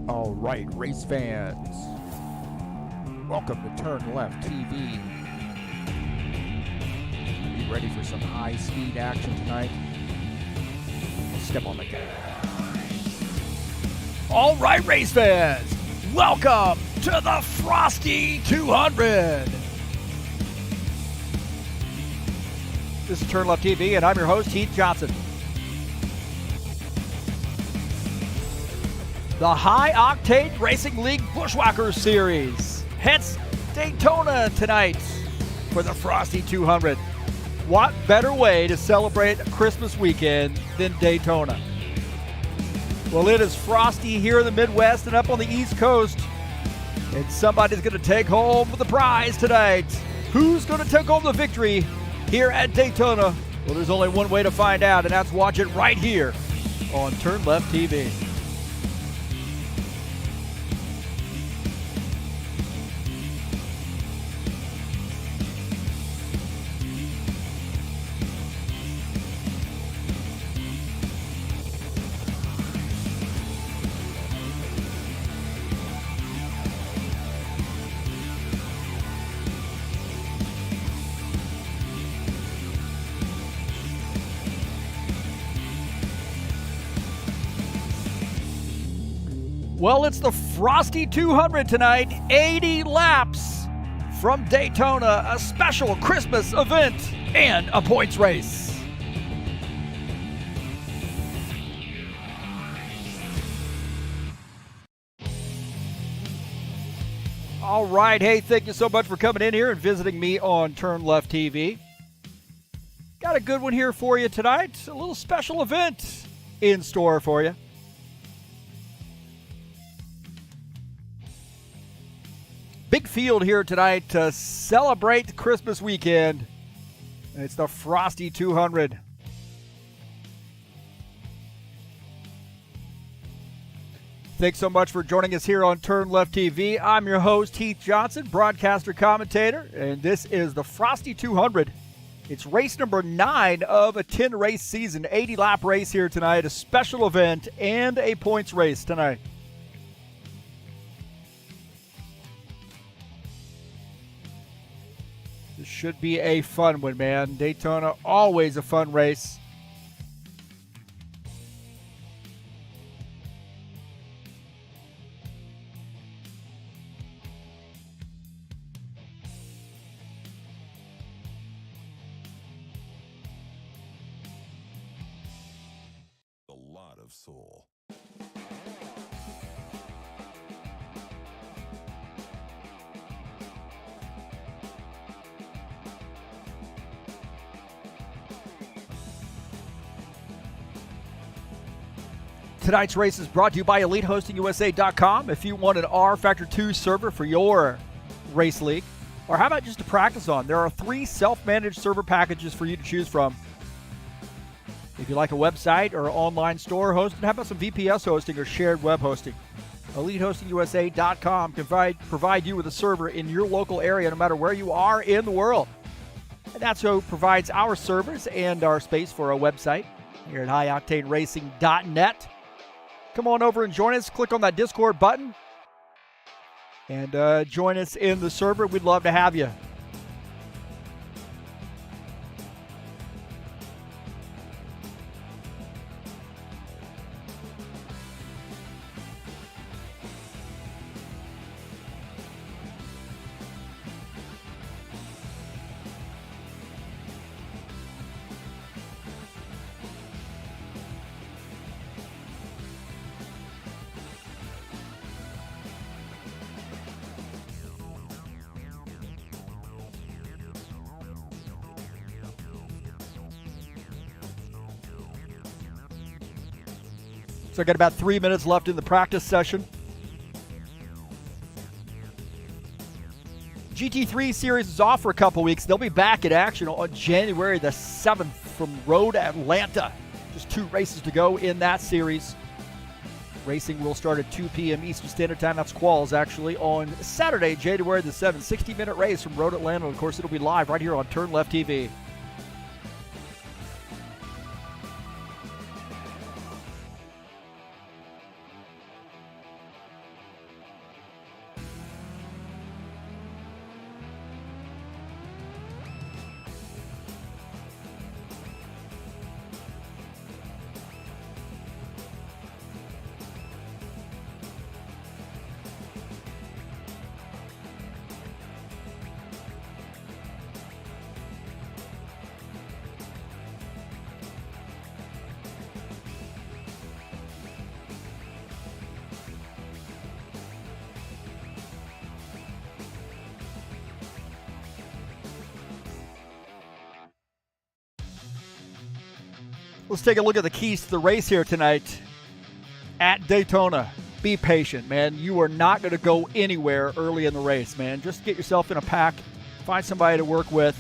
All right, race fans, welcome to TurnLeftTV. Be ready for some high-speed action tonight. Step on the gas. All right, race fans, welcome to the Frosty 200. This is TurnLeftTV, and I'm your host, Heath Johnson. The High Octane Racing League Buschwackers Series hits Daytona tonight for the Frosty 200. What better way to celebrate Christmas weekend than Daytona? Well, it is frosty here in the Midwest and up on the East Coast, and somebody's going to take home the prize tonight. Who's going to take home the victory here at Daytona? Well, there's only one way to find out, and that's watch it right here on TurnLeftTV. Well, it's the Frosty 200 tonight, 80 laps from Daytona, a special Christmas event and a points race. All right, hey, thank you so much for coming in here and visiting me on TurnLeftTV. Got a good one here for you tonight, a little special event in store for you. Big field here tonight to celebrate Christmas weekend. It's the Frosty 200. Thanks so much for joining us here on TurnLeftTV. I'm your host, Heath Johnson, broadcaster, commentator, and this is the Frosty 200. It's race number 9 of a 10-race season, 80-lap race here tonight, a special event and a points race tonight. This should be a fun one, man. Daytona, always a fun race. A lot of soul. Tonight's race is brought to you by EliteHostingUSA.com. If you want an rFactor 2 server for your race league, or how about just to practice on, there are 3 self-managed server packages for you to choose from. If you like a website or online store hosting, how about some VPS hosting or shared web hosting? EliteHostingUSA.com can provide you with a server in your local area no matter where you are in the world. And that's who provides our servers and our space for our website here at highoctaneracing.net. Come on over and join us. Click on that Discord button and join us in the server. We'd love to have you. So I got about 3 minutes left in the practice session. GT3 series is off for a couple weeks. They'll be back in action on January the 7th from Road Atlanta. Just 2 races to go in that series. Racing will start at 2 p.m. Eastern Standard Time. That's quals, actually, on Saturday, January the 7th. 60-minute race from Road Atlanta. Of course, it'll be live right here on TurnLeftTV. Let's take a look at the keys to the race here tonight at Daytona. Be patient, man. You are not going to go anywhere early in the race, man. Just get yourself in a pack. Find somebody to work with.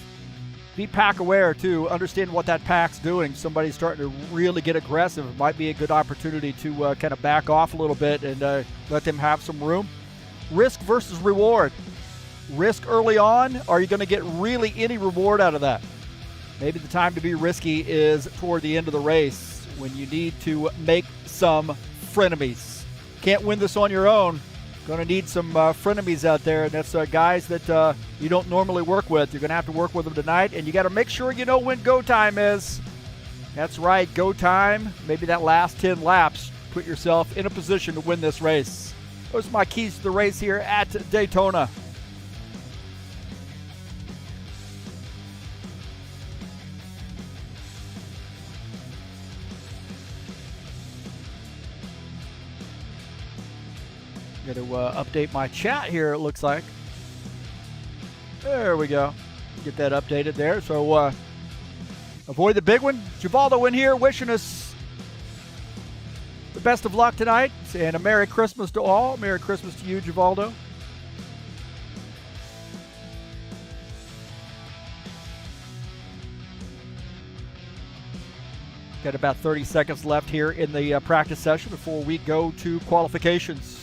Be pack aware, too. Understand what that pack's doing. Somebody's starting to really get aggressive. It might be a good opportunity to kind of back off a little bit and let them have some room. Risk versus reward. Risk early on. Are you going to get really any reward out of that? Maybe the time to be risky is toward the end of the race when you need to make some frenemies. Can't win this on your own. Going to need some frenemies out there, and that's guys that you don't normally work with. You're going to have to work with them tonight, and you got to make sure you know when go time is. That's right, go time. Maybe that last 10 laps. Put yourself in a position to win this race. Those are my keys to the race here at Daytona. Got to update my chat here, it looks like. There we go. Get that updated there. So avoid the big one. Givaldo in here wishing us the best of luck tonight. And a Merry Christmas to all. Merry Christmas to you, Givaldo. Got about 30 seconds left here in the practice session before we go to qualifications.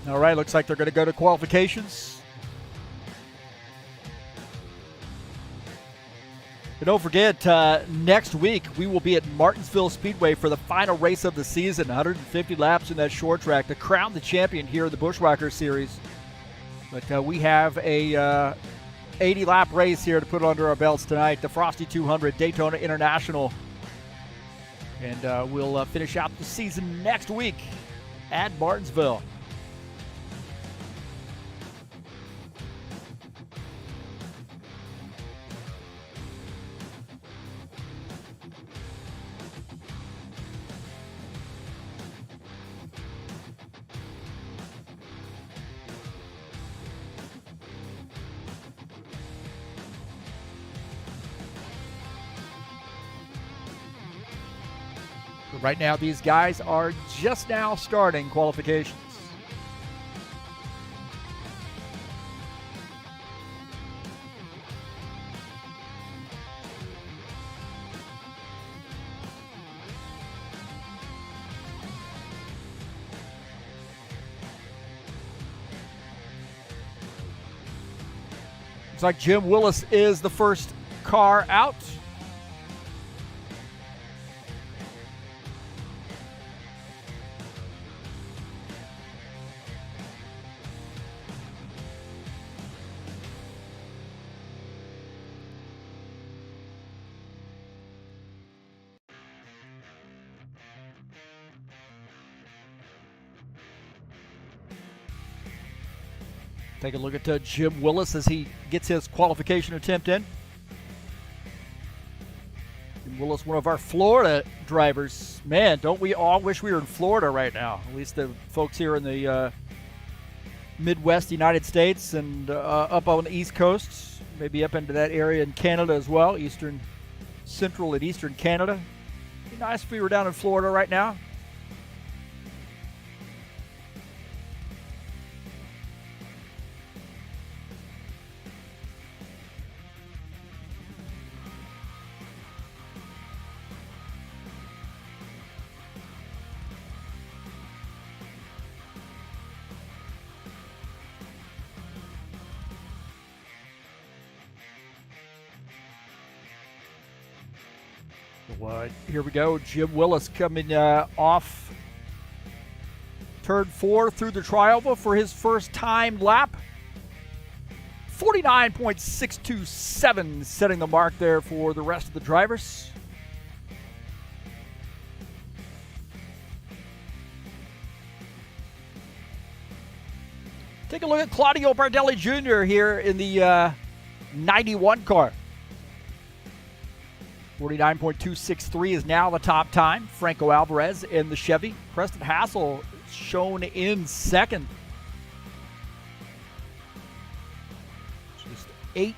All right, looks like they're going to go to qualifications. And don't forget, next week we will be at Martinsville Speedway for the final race of the season, 150 laps in that short track to crown the champion here in the Buschwackers Series. But we have a 80-lap race here to put under our belts tonight, the Frosty 200 Daytona International. And we'll finish out the season next week at Martinsville. Right now, these guys are just now starting qualifications. Looks like Jim Willis is the first car out. Take a look at Jim Willis as he gets his qualification attempt in. Jim Willis, one of our Florida drivers. Man, don't we all wish we were in Florida right now? At least the folks here in the Midwest United States and up on the East Coast. Maybe up into that area in Canada as well. Central and Eastern Canada. It'd be nice if we were down in Florida right now. So, here we go. Jim Willis coming off turn 4 through the trioval for his first time lap. 49.627, setting the mark there for the rest of the drivers. Take a look at Claudio Bardelli Jr. here in the 91 car. 49.263 is now the top time. Franco Alvarez in the Chevy. Preston Hassel shown in second. Just 8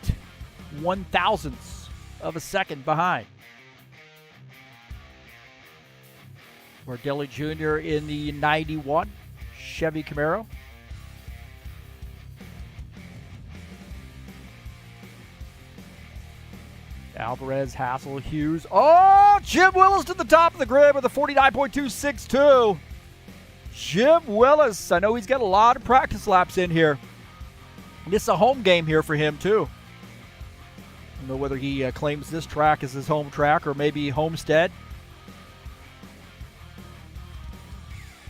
1/1000ths of a second behind. Bardelli Jr. in the 91 Chevy Camaro. Alvarez, Hassel, Hughes. Oh, Jim Willis to the top of the grid with a 49.262. Jim Willis. I know he's got a lot of practice laps in here. This is a home game here for him, too. I don't know whether he claims this track as his home track or maybe Homestead.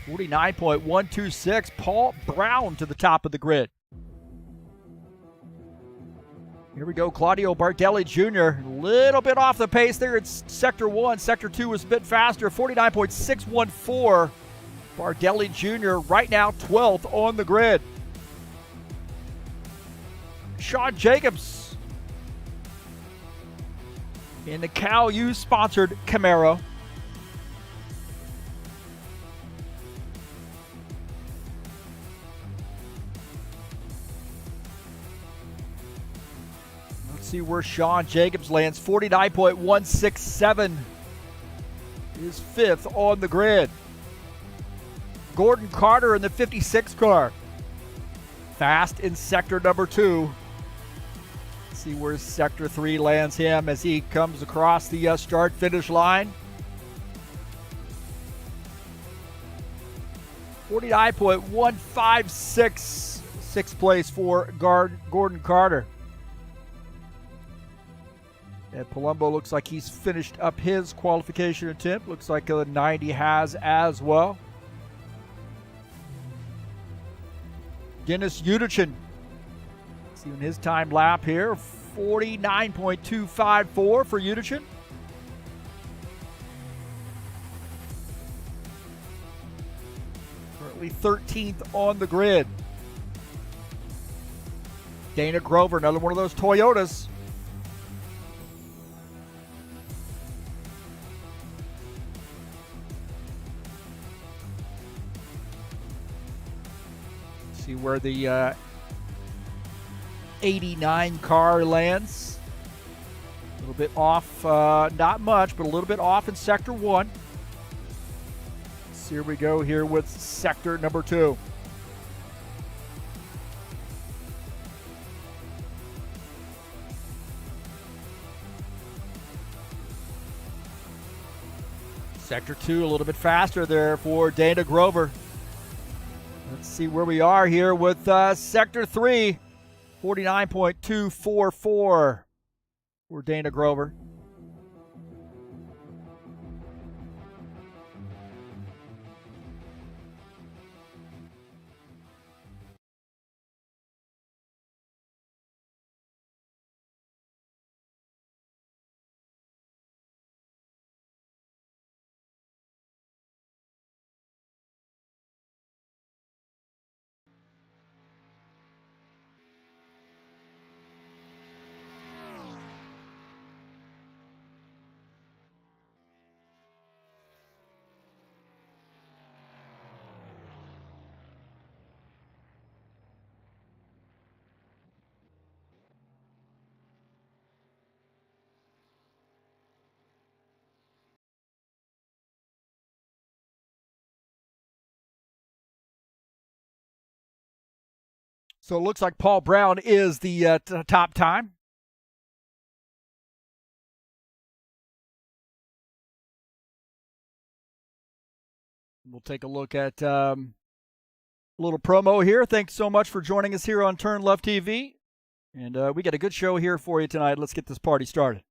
49.126. Paul Brown to the top of the grid. Here we go, Claudio Bardelli Jr. A little bit off the pace there. It's Sector 1. Sector 2 was a bit faster. 49.614. Bardelli Jr. right now 12th on the grid. Sean Jacobs in the Cal U-sponsored Camaro. See where Sean Jacobs lands. 49.167 is 5th on the grid. Gordon Carter in the 56 car. Fast in sector number 2. See where sector 3 lands him as he comes across the start-finish line. 49.156, 6th place for Gordon Carter. And Palumbo looks like he's finished up his qualification attempt. Looks like a 90 has as well. Dennis Udichin. Seeing his time lap here. 49.254 for Udichin. Currently 13th on the grid. Dana Grover, another one of those Toyotas. See where the 89 car lands. A little bit off, not much, but a little bit off in sector 1. So here we go here with sector number 2. Sector 2 a little bit faster there for Dana Grover. Let's see where we are here with Sector 3, 49.244 for Dana Grover. So it looks like Paul Brown is the top time. We'll take a look at a little promo here. Thanks so much for joining us here on TurnLeftTV. And we got a good show here for you tonight. Let's get this party started.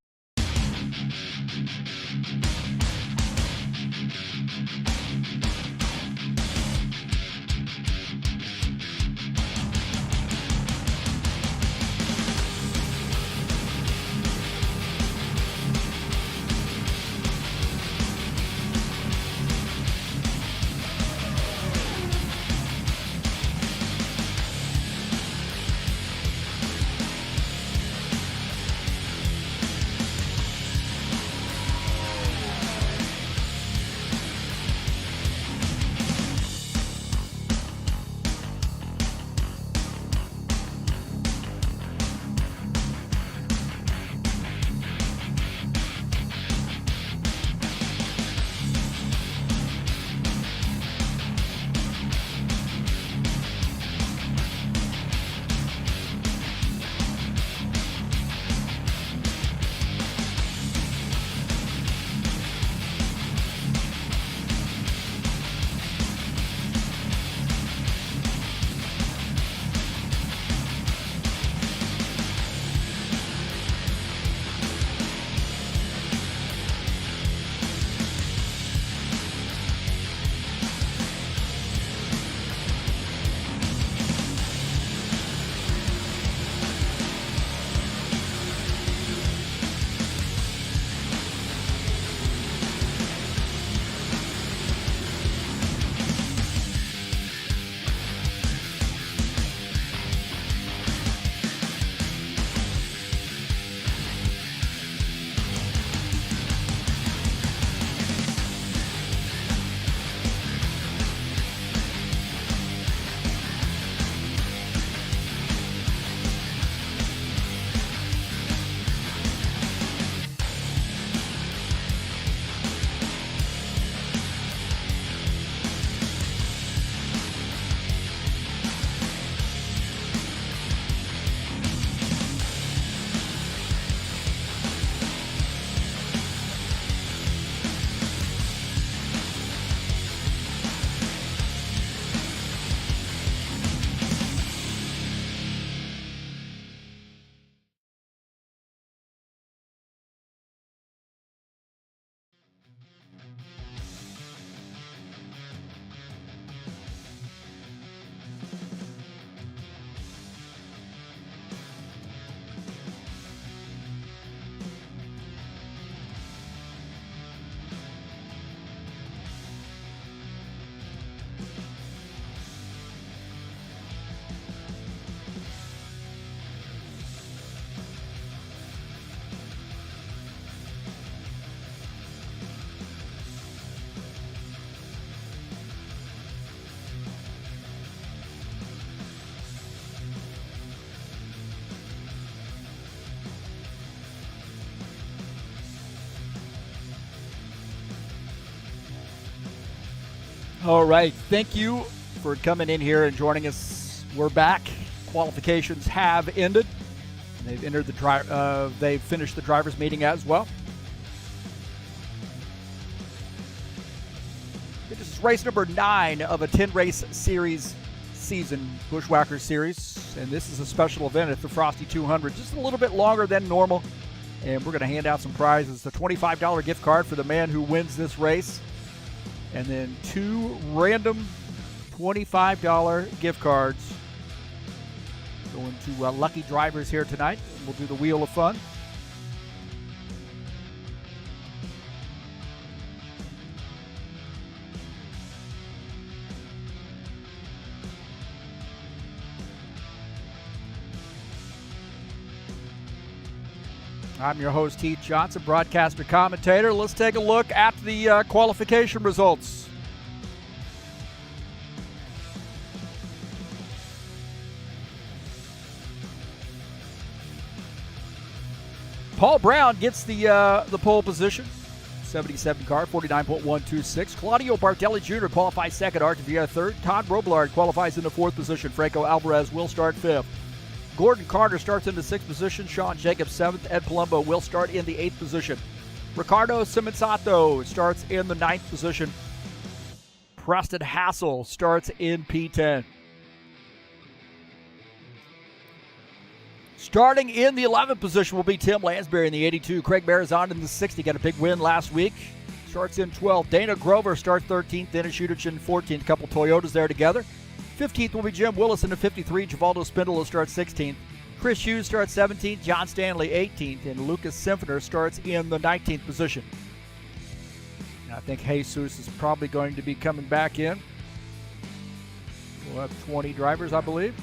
All right, thank you for coming in here and joining us. We're back. Qualifications have ended. They've entered the they've finished the drivers' meeting as well. This is race number 9 of a 10-race series season, Buschwackers series, and this is a special event at the Frosty 200, just a little bit longer than normal. And we're going to hand out some prizes: the $25 gift card for the man who wins this race, and then 2 random $25 gift cards going to lucky drivers here tonight. We'll do the Wheel of Fun. I'm your host, Heath Johnson, broadcaster commentator. Let's take a look at the qualification results. Paul Brown gets the pole position, 77 car, 49.126. Claudio Bartelli Jr. qualifies second, Art Villa third. Todd Robillard qualifies in the 4th position. Franco Alvarez will start 5th. Gordon Carter starts in the 6th position. Sean Jacobs 7th. Ed Palumbo will start in the 8th position. Ricardo Simonsato starts in the 9th position. Preston Hassel starts in P10. Starting in the 11th position will be Tim Lansbury in the 82. Craig Marizon in the 60. Got a big win last week. Starts in 12th. Dana Grover starts 13th. Dennis Schutich 14th. Couple Toyotas there together. 15th will be Jim Willis in the 53. Givaldo Spindola starts 16th. Chris Hughes starts 17th. John Stanley 18th. And Lucas Symphony starts in the 19th position. And I think Jesus is probably going to be coming back in. We'll have 20 drivers, I believe.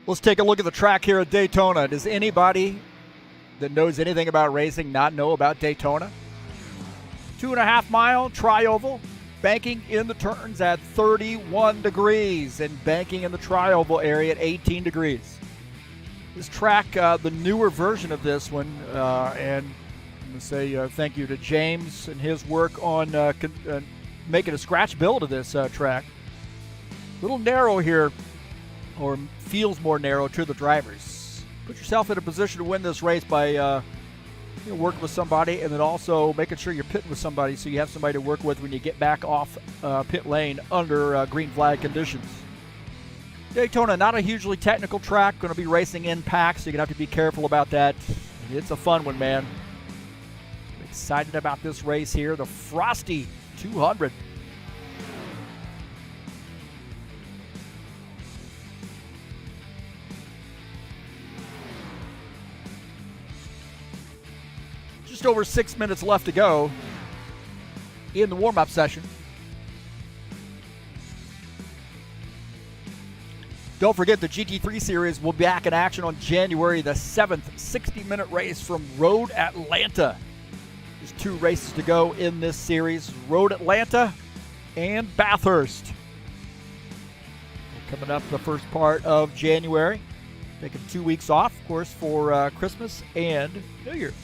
Let's take a look at the track here at Daytona. Does anybody that knows anything about racing not know about Daytona? 2.5 mile tri-oval, banking in the turns at 31 degrees and banking in the tri-oval area at 18 degrees. This track, the newer version of this one, and I'm going to say thank you to James and his work on making a scratch build of this track. A little narrow here, or feels more narrow to the drivers. Put yourself in a position to win this race by working with somebody, and then also making sure you're pitting with somebody so you have somebody to work with when you get back off pit lane under green flag conditions. Daytona, not a hugely technical track, going to be racing in packs, so you're going to have to be careful about that. It's a fun one, man. I'm excited about this race here, the Frosty 200. Just over 6 minutes left to go in the warm-up session. Don't forget the GT3 Series will be back in action on January the 7th. 60-minute race from Road Atlanta. There's 2 races to go in this series. Road Atlanta and Bathurst. Coming up the first part of January. Taking 2 weeks off, of course, for Christmas and New Year's.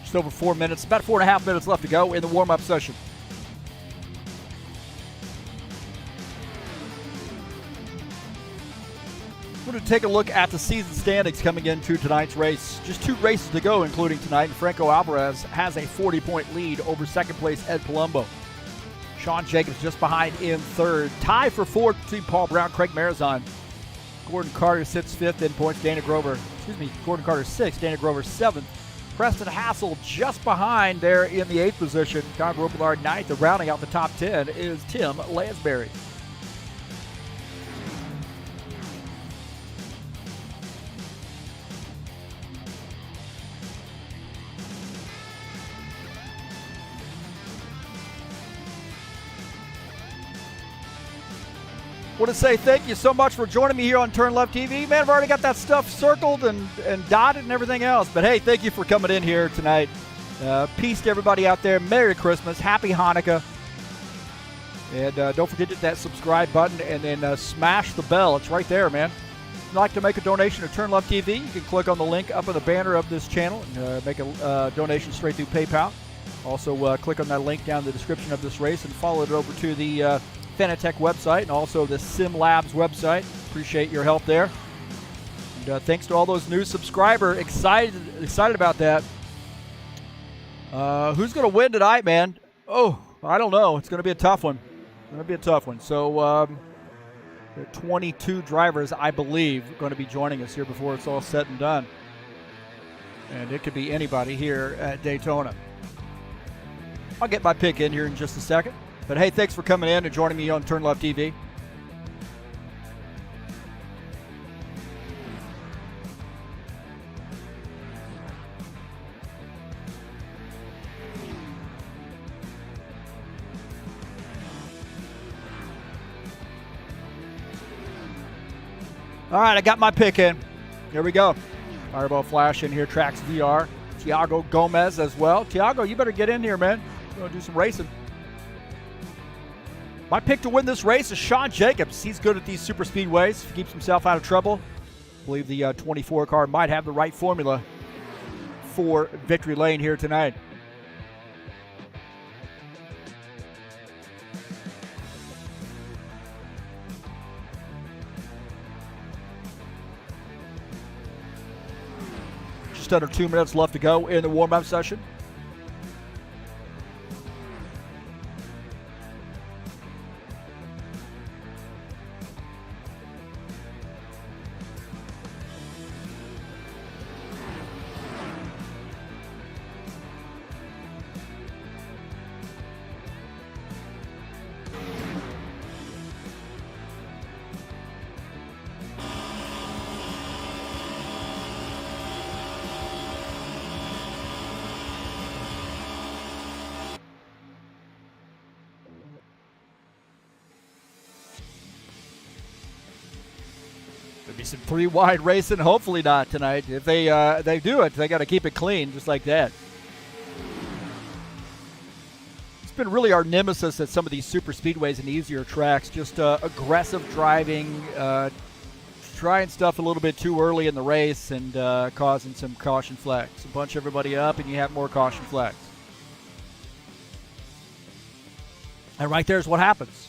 Just over 4 minutes, about 4.5 minutes left to go in the warm-up session. We're going to take a look at the season standings coming into tonight's race. Just 2 races to go, including tonight. And Franco Alvarez has a 40-point lead over second place Ed Palumbo. Sean Jacobs just behind in third. Tie for fourth between Paul Brown, Craig Marizon. Gordon Carter sits fifth in points. Gordon Carter sixth. Dana Grover seventh. Preston Hassel just behind there in the 8th position. Don Robillard ninth. And rounding out the top 10 is Tim Lansbury. I want to say thank you so much for joining me here on TurnLeftTV. Man, I've already got that stuff circled and dotted and everything else. But hey, thank you for coming in here tonight. Peace to everybody out there. Merry Christmas. Happy Hanukkah. And don't forget to hit that subscribe button and then smash the bell. It's right there, man. If you'd like to make a donation to TurnLeftTV, you can click on the link up in the banner of this channel and make a donation straight through PayPal. Also, click on that link down in the description of this race and follow it over to the Fanatec website and also the Sim Labs website. Appreciate your help there. And thanks to all those new subscribers. Excited about that. Who's going to win tonight, man? Oh, I don't know. It's going to be a tough one. So there are 22 drivers, I believe, going to be joining us here before it's all said and done. And it could be anybody here at Daytona. I'll get my pick in here in just a second. But hey, thanks for coming in and joining me on TurnLeftTV. All right, I got my pick in. Here we go. Fireball Flash in here, Tracks VR. Tiago Gomez as well. Tiago, you better get in here, man. We're going to do some racing. My pick to win this race is Sean Jacobs. He's good at these super speedways. He keeps himself out of trouble. I believe the 24 car might have the right formula for victory lane here tonight. Just under 2 minutes left to go in the warm-up session. There'll be some pretty wide racing. Hopefully not tonight. If they do it, they got to keep it clean, just like that. It's been really our nemesis at some of these super speedways and easier tracks. Just aggressive driving, trying stuff a little bit too early in the race and causing some caution flags. So bunch everybody up and you have more caution flags. And right there's what happens.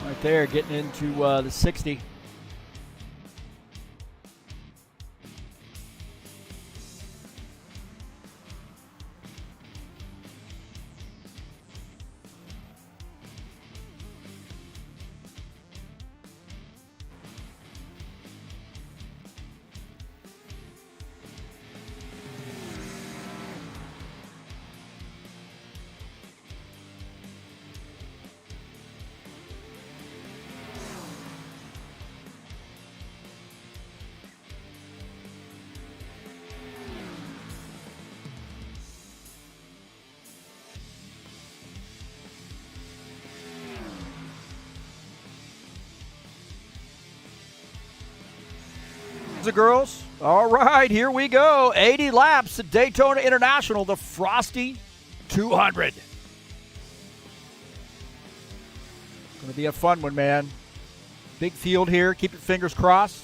Right there, getting into the 60. The girls. All right, here we go. 80 laps at Daytona International, the Frosty 200. Going to be a fun one, man. Big field here. Keep your fingers crossed.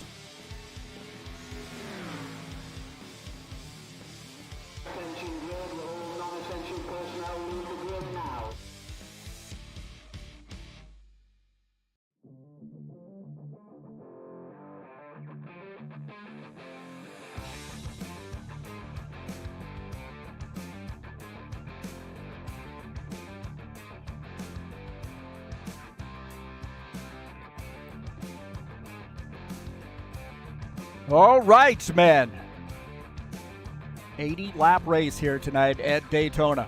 All right, man. 80-lap race here tonight at Daytona.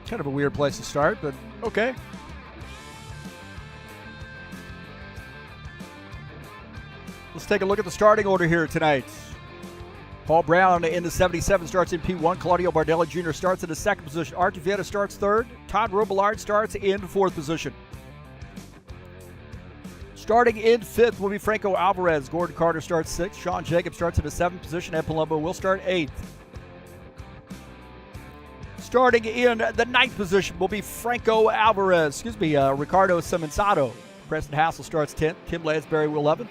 Kind of a weird place to start, but okay. Let's take a look at the starting order here tonight. Paul Brown in the 77 starts in P1. Claudio Bardelli Jr. starts in the second position. Art Vieta starts third. Todd Robillard starts in fourth position. Starting in fifth will be Franco Alvarez. Gordon Carter starts sixth. Sean Jacobs starts in the seventh position. Ed Palumbo will start eighth. Starting in the ninth position will be Ricardo Simonsato. Preston Hassel starts 10th. Tim Lansbury 11th.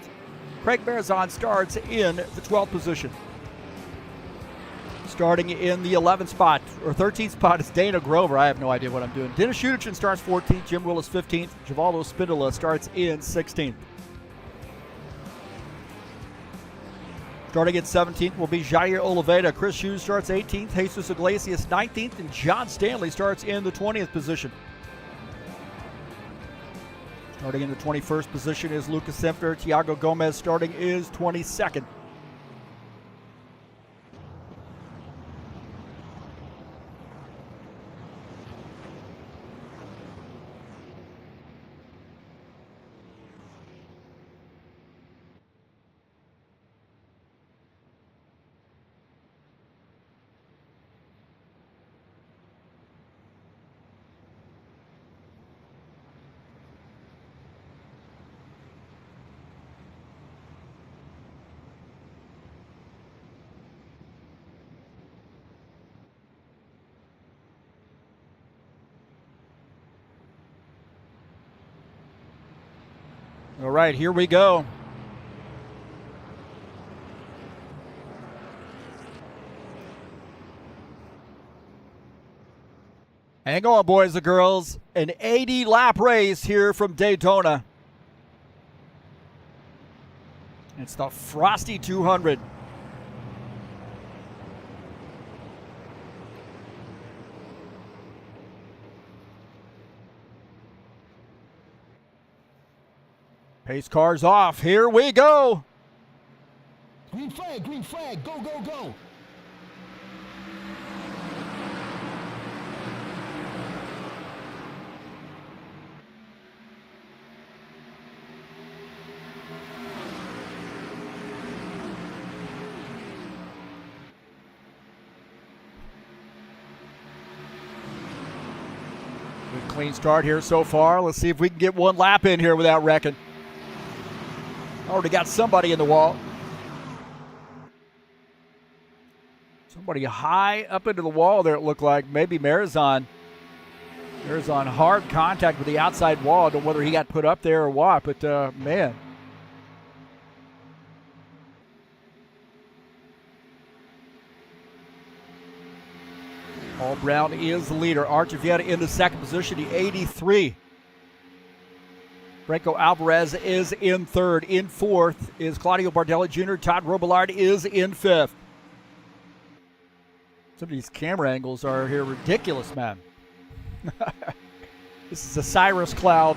Craig Marazon starts in the 12th position. Starting in the 11th spot, or 13th spot, is Dana Grover. I have no idea what I'm doing. Dennis Shudichin starts 14th. Jim Willis 15th. Givaldo Spindola starts in 16th. Starting at 17th will be Jair Oliveira. Chris Hughes starts 18th. Jesus Iglesias 19th. And John Stanley starts in the 20th position. Starting in the 21st position is Lucas Sempter. Tiago Gomez starting is 22nd. All right, here we go. Hang on, boys and girls. An 80-lap race here from Daytona. It's the Frosty 200. Pace cars off. Here we go. Green flag, go, go, go. clean start here so far. Let's see if we can get one lap in here without wrecking. Already got somebody in the wall. Somebody high up into the wall there, it looked like. Maybe Marizon. Marizon hard contact with the outside wall. I don't know whether he got put up there or what, but man. Paul Brown is the leader. Archivieta in the second position, the 83. Franco Alvarez is in third. In fourth is Claudio Bardelli Jr. Todd Robillard is in fifth. Some of these camera angles are here ridiculous, man. This is a Cirrus Cloud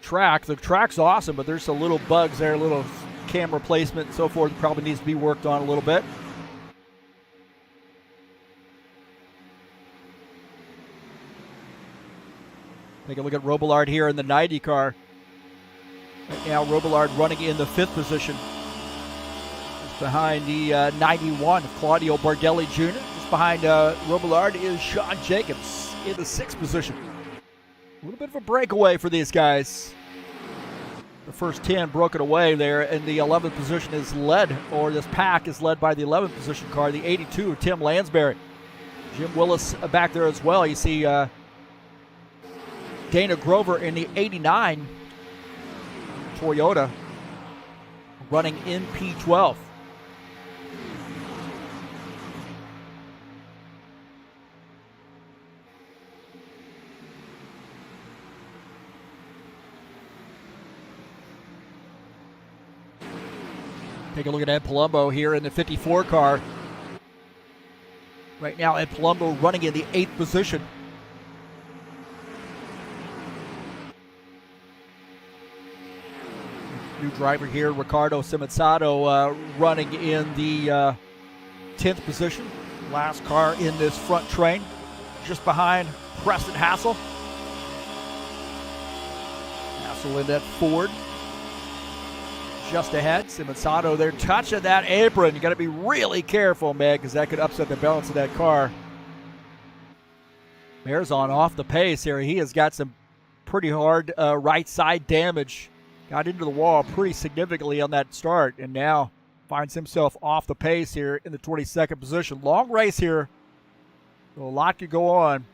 track. The track's awesome, but there's some little bugs there, little camera placement and so forth. Probably needs to be worked on a little bit. Take a look at Robillard here in the 90 car. Right now, Robillard running in the fifth position. Just behind the 91 of Claudio Bardelli Jr. Just behind Robillard is Sean Jacobs in the sixth position. A little bit of a breakaway for these guys. The first 10 broken away there, and the 11th position is led, or this pack is led by the 11th position car, the 82 of Tim Lansbury. Jim Willis back there as well. You see Dana Grover in the 89 Toyota running in P12. Take a look at Ed Palumbo here in the 54 car. Right now, Ed Palumbo running in the 8th position. New driver here, Ricardo Simonzato, running in the 10th position. Last car in this front train, just behind Preston Hassel. Hassel in that Ford. Just ahead, Simonzato there touching that apron. You got to be really careful, man, because that could upset the balance of that car. Marizon off the pace here. He has got some pretty hard right side damage. Got into the wall pretty significantly on that start, and now finds himself off the pace here in the 22nd position. Long race here, so a lot could go on.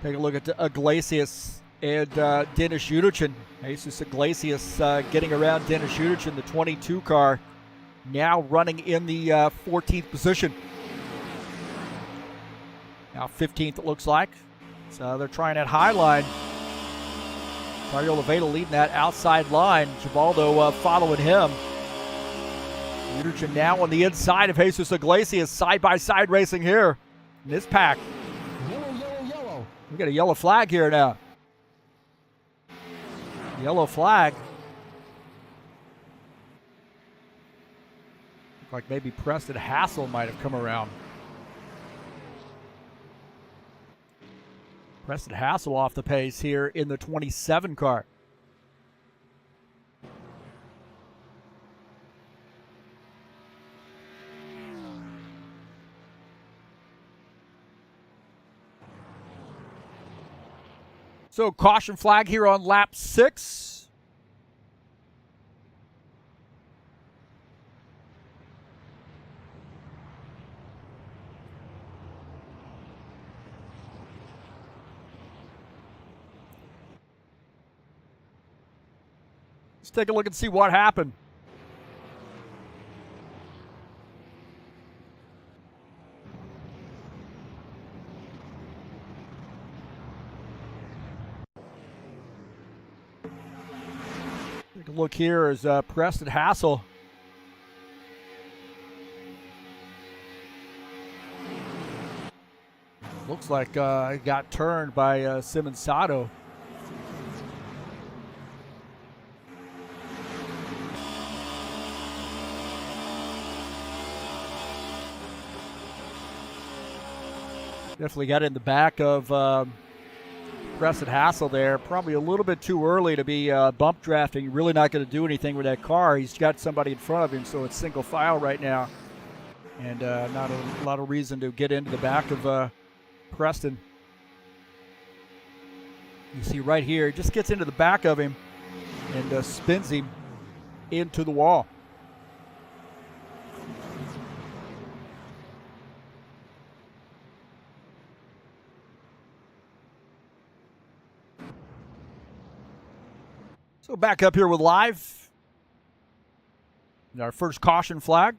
Take a look at Iglesias and Dennis Udichin. Jesus Iglesias getting around Dennis Udichin, the 22 car, now running in the 14th position. Now 15th it looks like. So they're trying that high line. Mario Leveda leading that outside line. Givaldo following him. Udichin now on the inside of Jesus Iglesias. Side-by-side racing here in this pack. Yellow, yellow, yellow. We got a yellow flag here now. Yellow flag. Looked like maybe Preston Hassel might have come around. Preston Hassel off the pace here in the 27 car. So caution flag here on lap 6. Let's take a look and see what happened. Take a look here as Preston Hassel looks like got turned by Simonzato. Definitely got in the back of Preston Hassel there. Probably a little bit too early to be bump drafting. Really not going to do anything with that car. He's got somebody in front of him, so it's single file right now. And not a lot of reason to get into the back of Preston. You see right here, it just gets into the back of him and spins him into the wall. So back up here with live. Our first caution flag.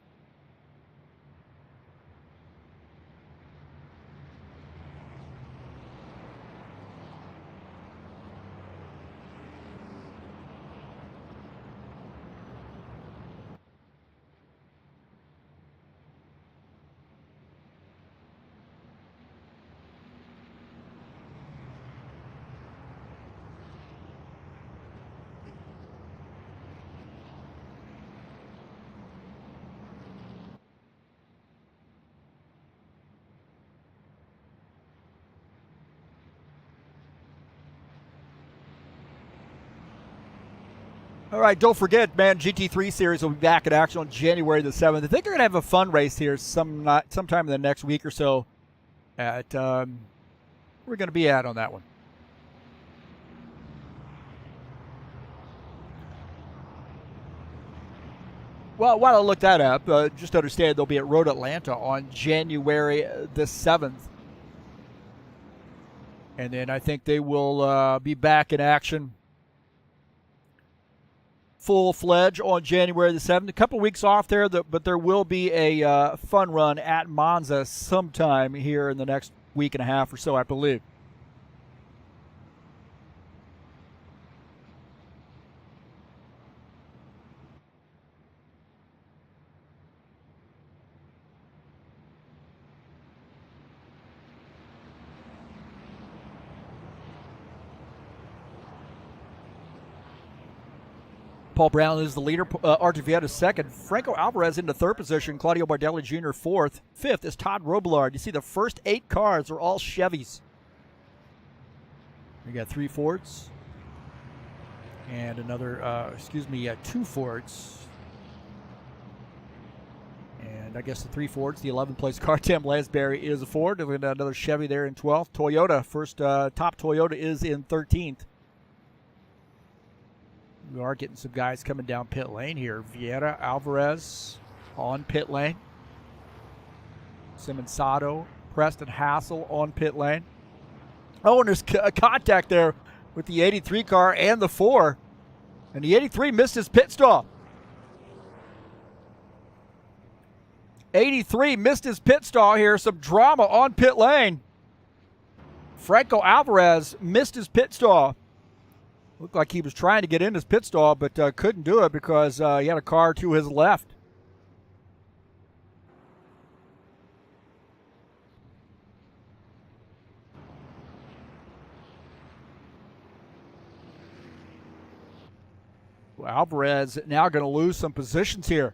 All right, don't forget, man, GT3 Series will be back in action on January the 7th. I think they're going to have a fun race here sometime in the next week or so. We're going to be at on that one. Well, while I look that up, just understand they'll be at Road Atlanta on January the 7th. And then I think they will be back in action full-fledged on January the 7th. A couple weeks off there, but there will be a fun run at Monza sometime here in the next week and a half or so, I believe. Paul Brown is the leader. Archie Vieta is second. Franco Alvarez into third position. Claudio Bardelli Jr. fourth. Fifth is Todd Robillard. You see the first 8 cars are all Chevys. We got 3 Fords. And another, 2 Fords. And I guess the 3 Fords. The 11th place car, Tim Lansbury, is a Ford. And another Chevy there in 12th. Toyota, first top Toyota is in 13th. We are getting some guys coming down pit lane here. Vieta, Alvarez on pit lane. Simonsato, Preston Hassel on pit lane. Oh, and there's a contact there with the 83 car and the 4. And the 83 missed his pit stop. 83 missed his pit stall here. Some drama on pit lane. Franco Alvarez missed his pit stall. Looked like he was trying to get in his pit stall, but couldn't do it because he had a car to his left. Well, Alvarez now going to lose some positions here.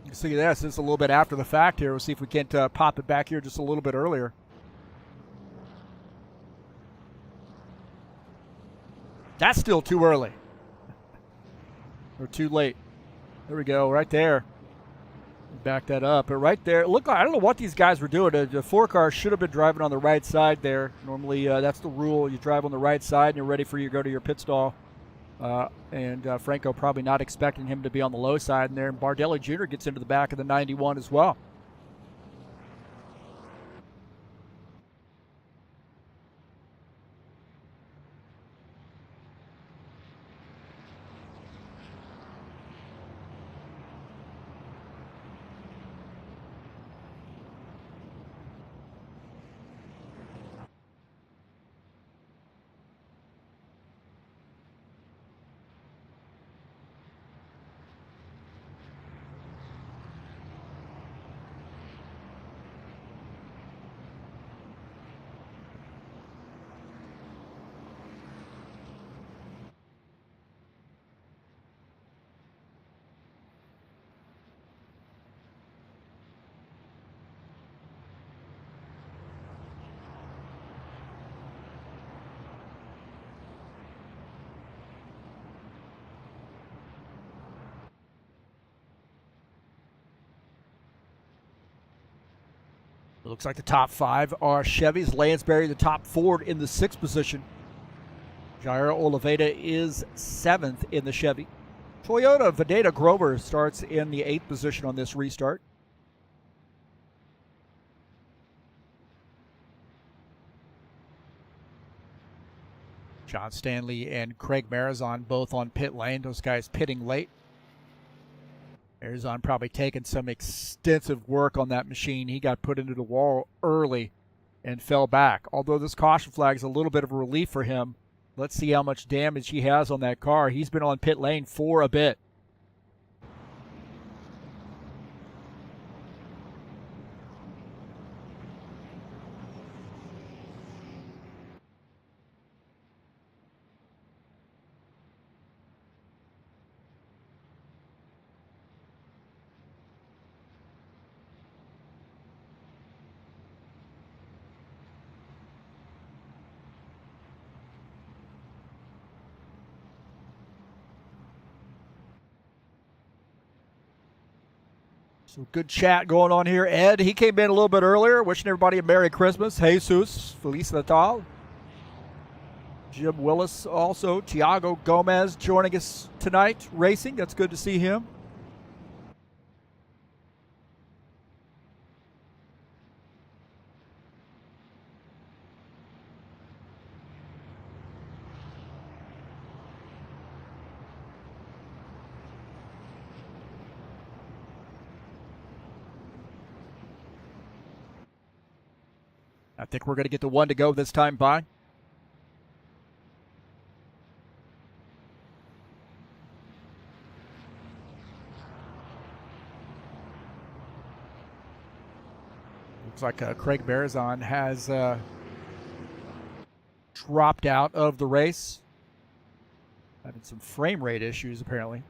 You see this. This is a little bit after the fact here. We'll see if we can't pop it back here just a little bit earlier. That's still too early. Or too late. There we go, right there. Back that up. But right there, look, I don't know what these guys were doing. The 4 car should have been driving on the right side there. Normally, that's the rule. You drive on the right side and you're ready for you to go to your pit stall. And Franco probably not expecting him to be on the low side in there. And Bardelli Jr. gets into the back of the 91 as well. Looks like the top 5 are Chevys. Lansbury, the top Ford in the 6th position. Jairo Oliveira is 7th in the Chevy. Toyota Vedeta Grover starts in the 8th position on this restart. John Stanley and Craig Marizon both on pit lane. Those guys pitting late. Marizon probably taking some extensive work on that machine. He got put into the wall early and fell back. Although this caution flag is a little bit of a relief for him. Let's see how much damage he has on that car. He's been on pit lane for a bit. So good chat going on here. Ed, he came in a little bit earlier, wishing everybody a Merry Christmas. Jesus, Feliz Natal. Jim Willis also. Tiago Gomez joining us tonight, racing. That's good to see him. I think we're going to get the one to go this time by. Looks like Craig Marizon has dropped out of the race. Having some frame rate issues, apparently.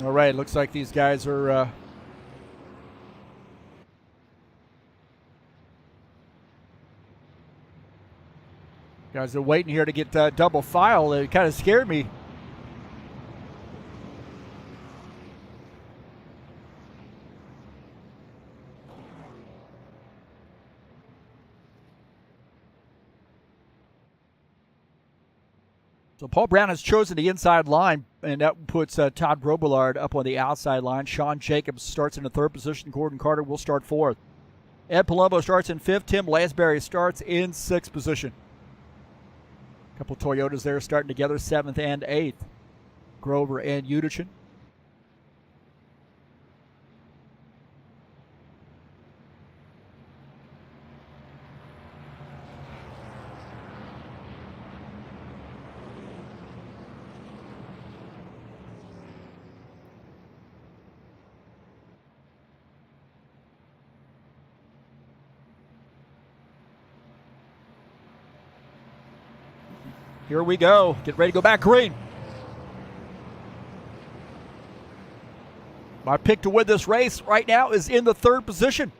All right, looks like these guys are waiting here to get double file. It kind of scared me. So Paul Brown has chosen the inside line, and that puts Todd Robillard up on the outside line. Sean Jacobs starts in the 3rd position. Gordon Carter will start 4th. Ed Palumbo starts in 5th. Tim Lansbury starts in 6th position. A couple Toyotas there starting together, 7th and 8th. Grover and Udichin. Here we go. Get ready to go back green. My pick to win this race right now is in the 3rd position.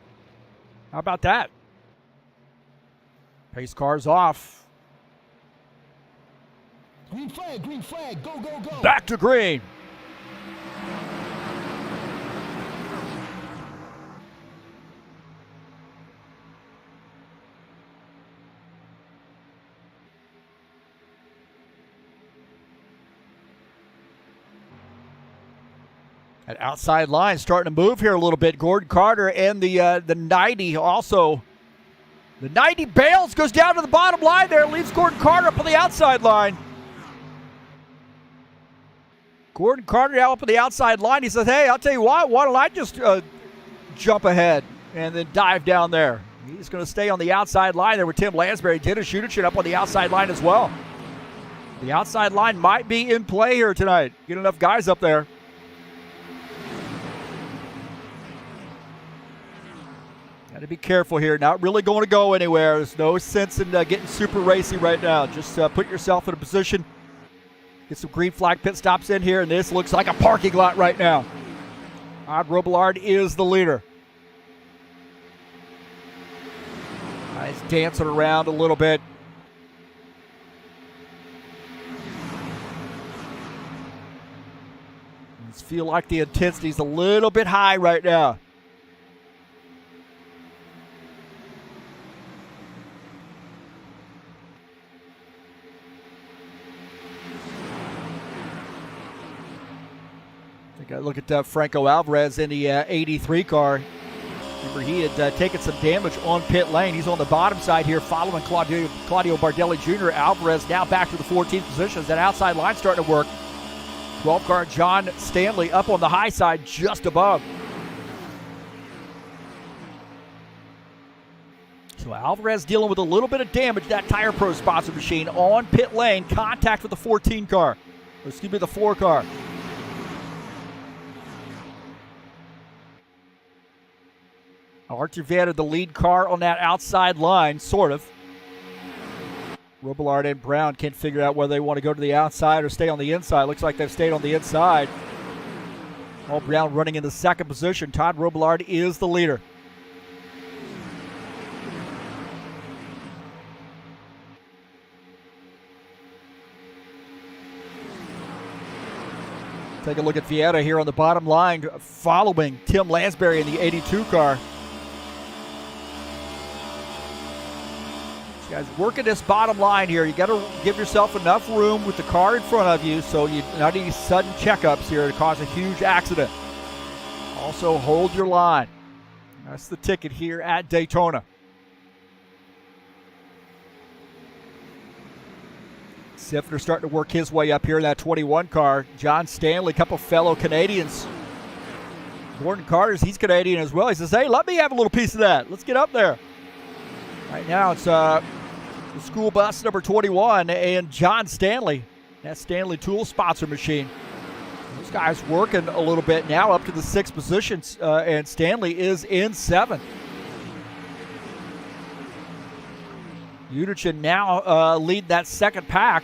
How about that? Pace car's off. Green flag, go, go, go. Back to green. That outside line starting to move here a little bit. Gordon Carter and the 90 also. The 90 bails, goes down to the bottom line there, leaves Gordon Carter up on the outside line. Gordon Carter now up on the outside line. He says, hey, I'll tell you what, why don't I just jump ahead and then dive down there. He's going to stay on the outside line there with Tim Lansbury. Dennis Udichin up on the outside line as well. The outside line might be in play here tonight. Get enough guys up there. Got to be careful here. Not really going to go anywhere. There's no sense in getting super racy right now. Just put yourself in a position Get some green flag pit stops in here, and this looks like a parking lot right now. Todd Robillard is the leader. He's dancing around a little bit. I feel like the intensity's a little bit high right now. Take a look at Franco Alvarez in the 83 car. Remember, he had taken some damage on pit lane. He's on the bottom side here following Claudio Bardelli Jr. Alvarez now back to the 14th position. That outside line starting to work. 12 car John Stanley up on the high side just above. So Alvarez dealing with a little bit of damage. That Tire Pro sponsor machine on pit lane. Contact with the 14 car. Or excuse me, the 4 car. Archivetta, the lead car on that outside line, sort of. Robillard and Brown can't figure out whether they want to go to the outside or stay on the inside. Looks like they've stayed on the inside. Paul Brown running in the second position. Todd Robillard is the leader. Take a look at Vieira here on the bottom line, following Tim Lansbury in the 82 car. Guys, working this bottom line here. You got to give yourself enough room with the car in front of you so you not any sudden checkups here to cause a huge accident. Also, hold your line. That's the ticket here at Daytona. Siffner starting to work his way up here in that 21 car. John Stanley, a couple fellow Canadians. Gordon Carter's, he's Canadian as well. He says, hey, let me have a little piece of that. Let's get up there. Right now it's the school bus number 21 and John Stanley. That Stanley Tool sponsor machine. Those guys working a little bit now up to the 6th position, and Stanley is in 7th. Udichin now lead that second pack.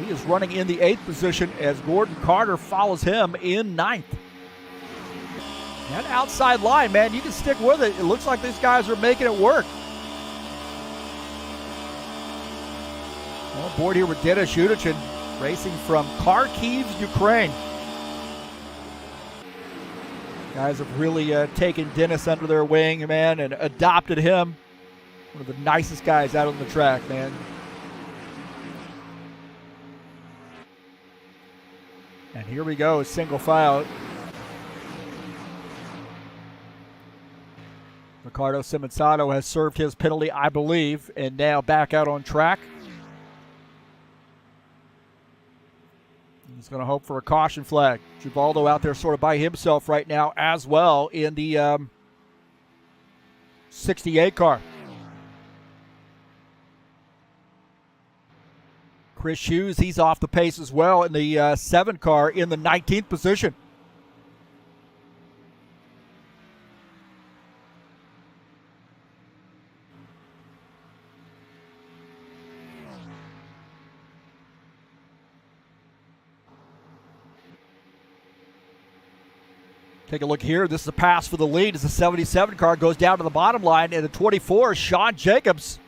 He is running in the 8th position as Gordon Carter follows him in 9th. That outside line, man, you can stick with it. It looks like these guys are making it work. On board here with Denis Udichin, racing from Kharkiv, Ukraine. Guys have really taken Denis under their wing, man, and adopted him. One of the nicest guys out on the track, man. And here we go, single file. Ricardo Simonsato has served his penalty, I believe, and now back out on track. He's going to hope for a caution flag. Givaldo out there sort of by himself right now as well in the 68 car. Chris Hughes, he's off the pace as well in the 7 car in the 19th position. Take a look here. This is a pass for the lead as the 77 car goes down to the bottom line, and the 24, Sean Jacobs.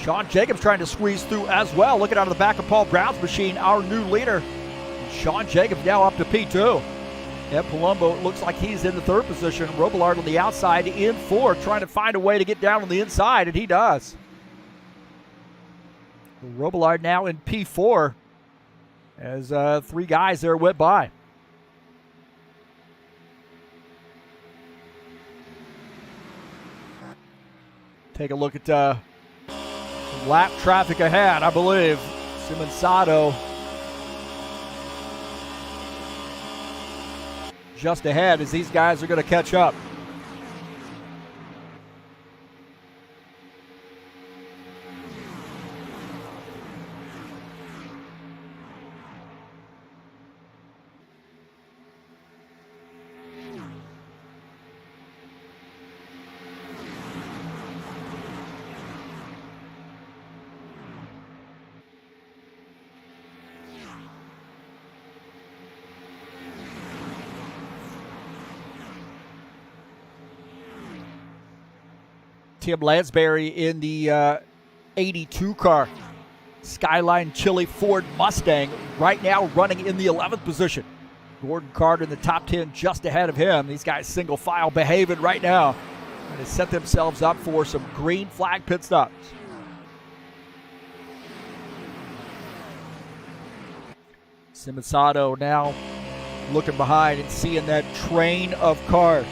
Sean Jacobs trying to squeeze through as well. Looking out of the back of Paul Brown's machine, our new leader. Sean Jacobs now up to P2. Ed Palumbo looks like he's in the 3rd position. Robillard on the outside in 4, trying to find a way to get down on the inside, and he does. Robillard now in P4 as 3 guys there went by. Take a look at lap traffic ahead, I believe. Simonsato just ahead as these guys are going to catch up. Tim Lansbury in the 82 car. Skyline Chili Ford Mustang right now running in the 11th position. Gordon Carter in the top 10 just ahead of him. These guys single file behaving right now. And they set themselves up for some green flag pit stops. Simonsato now looking behind and seeing that train of cars.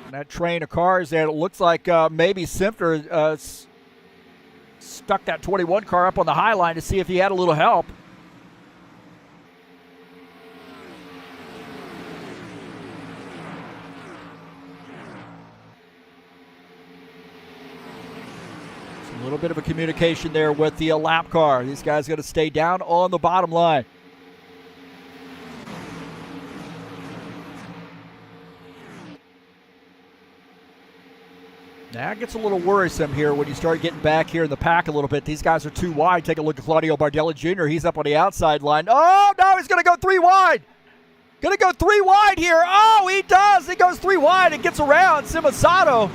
And that train of cars there, it looks like maybe Simpter stuck that 21 car up on the high line to see if he had a little help. A little bit of a communication there with the lap car. These guys got to stay down on the bottom line. Now it gets a little worrisome here when you start getting back here in the pack a little bit. These guys are too wide. Take a look at Claudio Bardelli Jr. He's up on the outside line. Oh, no, he's going to go 3 wide. Going to go 3 wide here. Oh, he does. He goes 3 wide and gets around Simonsato.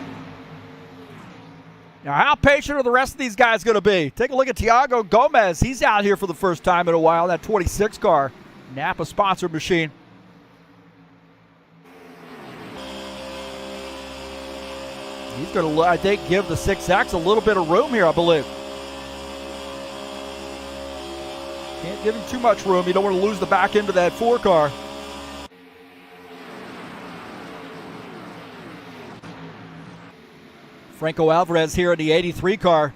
Now, how patient are the rest of these guys going to be? Take a look at Tiago Gomez. He's out here for the first time in a while, that 26 car. Napa sponsored machine. He's going to, I think, give the 6X a little bit of room here, I believe. Can't give him too much room. You don't want to lose the back end of that 4 car. Franco Alvarez here in the 83 car.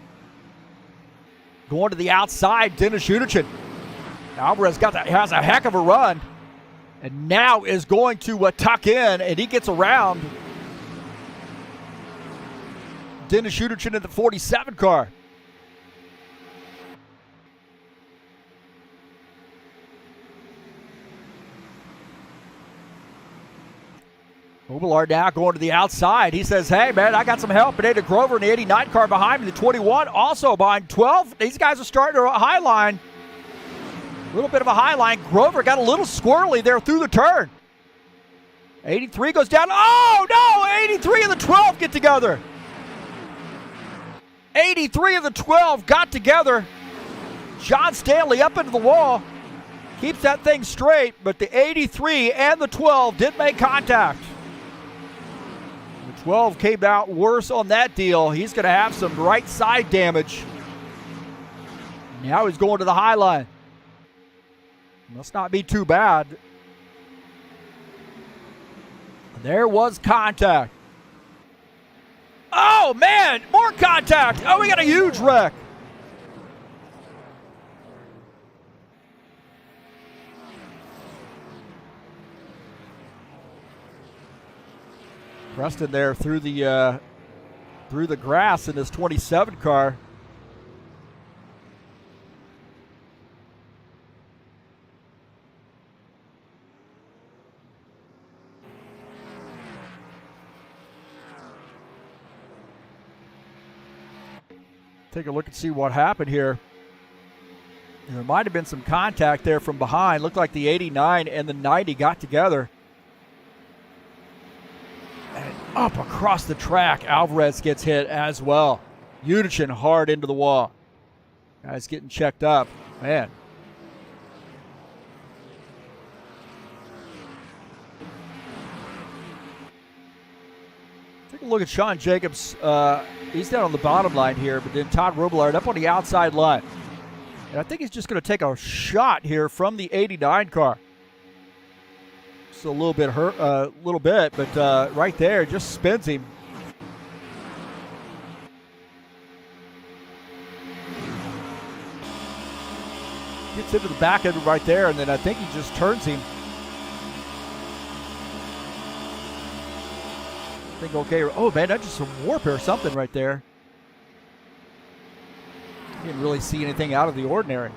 Going to the outside, Dennis Udichin. Alvarez has a heck of a run. And now is going to tuck in, and he gets around Dennis Udichin in the 47 car. Obelard now going to the outside. He says, hey, man, I got some help. And Ada Grover in the 89 car behind me. The 21 also behind 12. These guys are starting a high line. A little bit of a high line. Grover got a little squirrely there through the turn. 83 goes down. Oh, no! 83 and the 12 get together. 83 and the 12 got together. John Stanley up into the wall. Keeps that thing straight, but the 83 and the 12 did make contact. The 12 came out worse on that deal. He's going to have some right side damage. Now he's going to the high line. Must not be too bad. There was contact. Oh, man, more contact. Oh, we got a huge wreck. Preston there through the grass in his 27 car. Take a look and see what happened here. There might have been some contact there from behind. Looked like the 89 and the 90 got together. And up across the track, Alvarez gets hit as well. Udichin hard into the wall. Guys getting checked up. Man. Take a look at Sean Jacobs. He's down on the bottom line here, but then Todd Robillard up on the outside line. And I think he's just going to take a shot here from the 89 car. Just a little bit hurt, but right there just spins him. Gets into the back end right there, and then I think he just turns him. I think okay. Oh man, that's just some warp or something right there. Didn't really see anything out of the ordinary.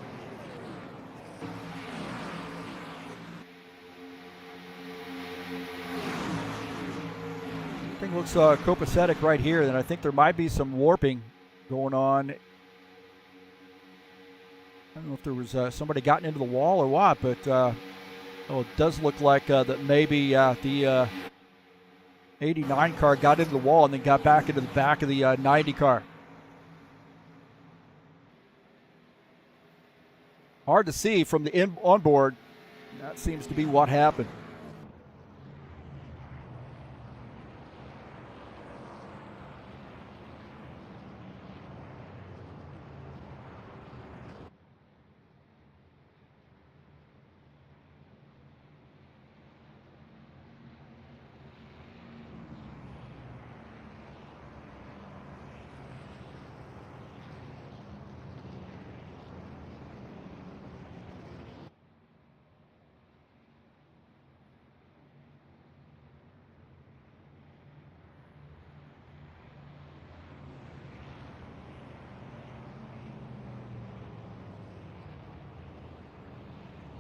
Thing looks copacetic right here, and I think there might be some warping going on. I don't know if there was somebody gotten into the wall or what, but Oh, it does look like that maybe the 89 car got into the wall and then got back into the back of the 90 car. Hard to see from the onboard. That seems to be what happened.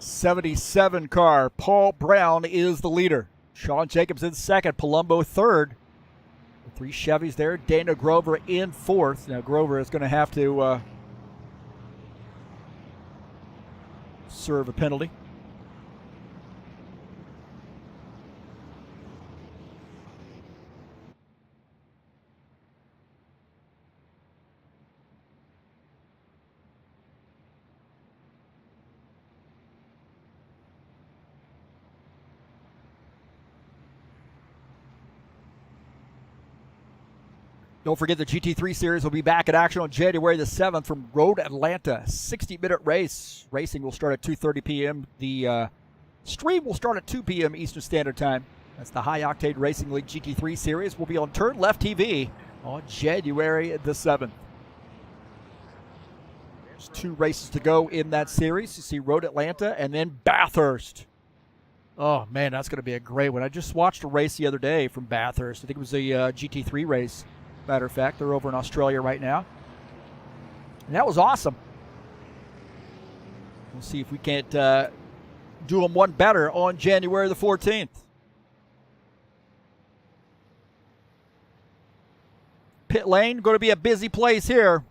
'77 car. Paul Brown is the leader. Sean Jacobs in second. Palumbo third. The 3 Chevys there. Dana Grover in fourth. Now Grover is going to have to serve a penalty. Don't forget the GT3 Series will be back in action on January the 7th from Road Atlanta. 60-minute race. Racing will start at 2:30 p.m. The stream will start at 2 p.m. Eastern Standard Time. That's the High Octane Racing League GT3 Series. Will be on TurnLeftTV on January the 7th. There's 2 races to go in that series. You see Road Atlanta and then Bathurst. Oh, man, that's going to be a great one. I just watched a race the other day from Bathurst. I think it was a GT3 race. Matter of fact, they're over in Australia right now. And that was awesome. We'll see if we can't do them one better on January the 14th. Pit lane, going to be a busy place here.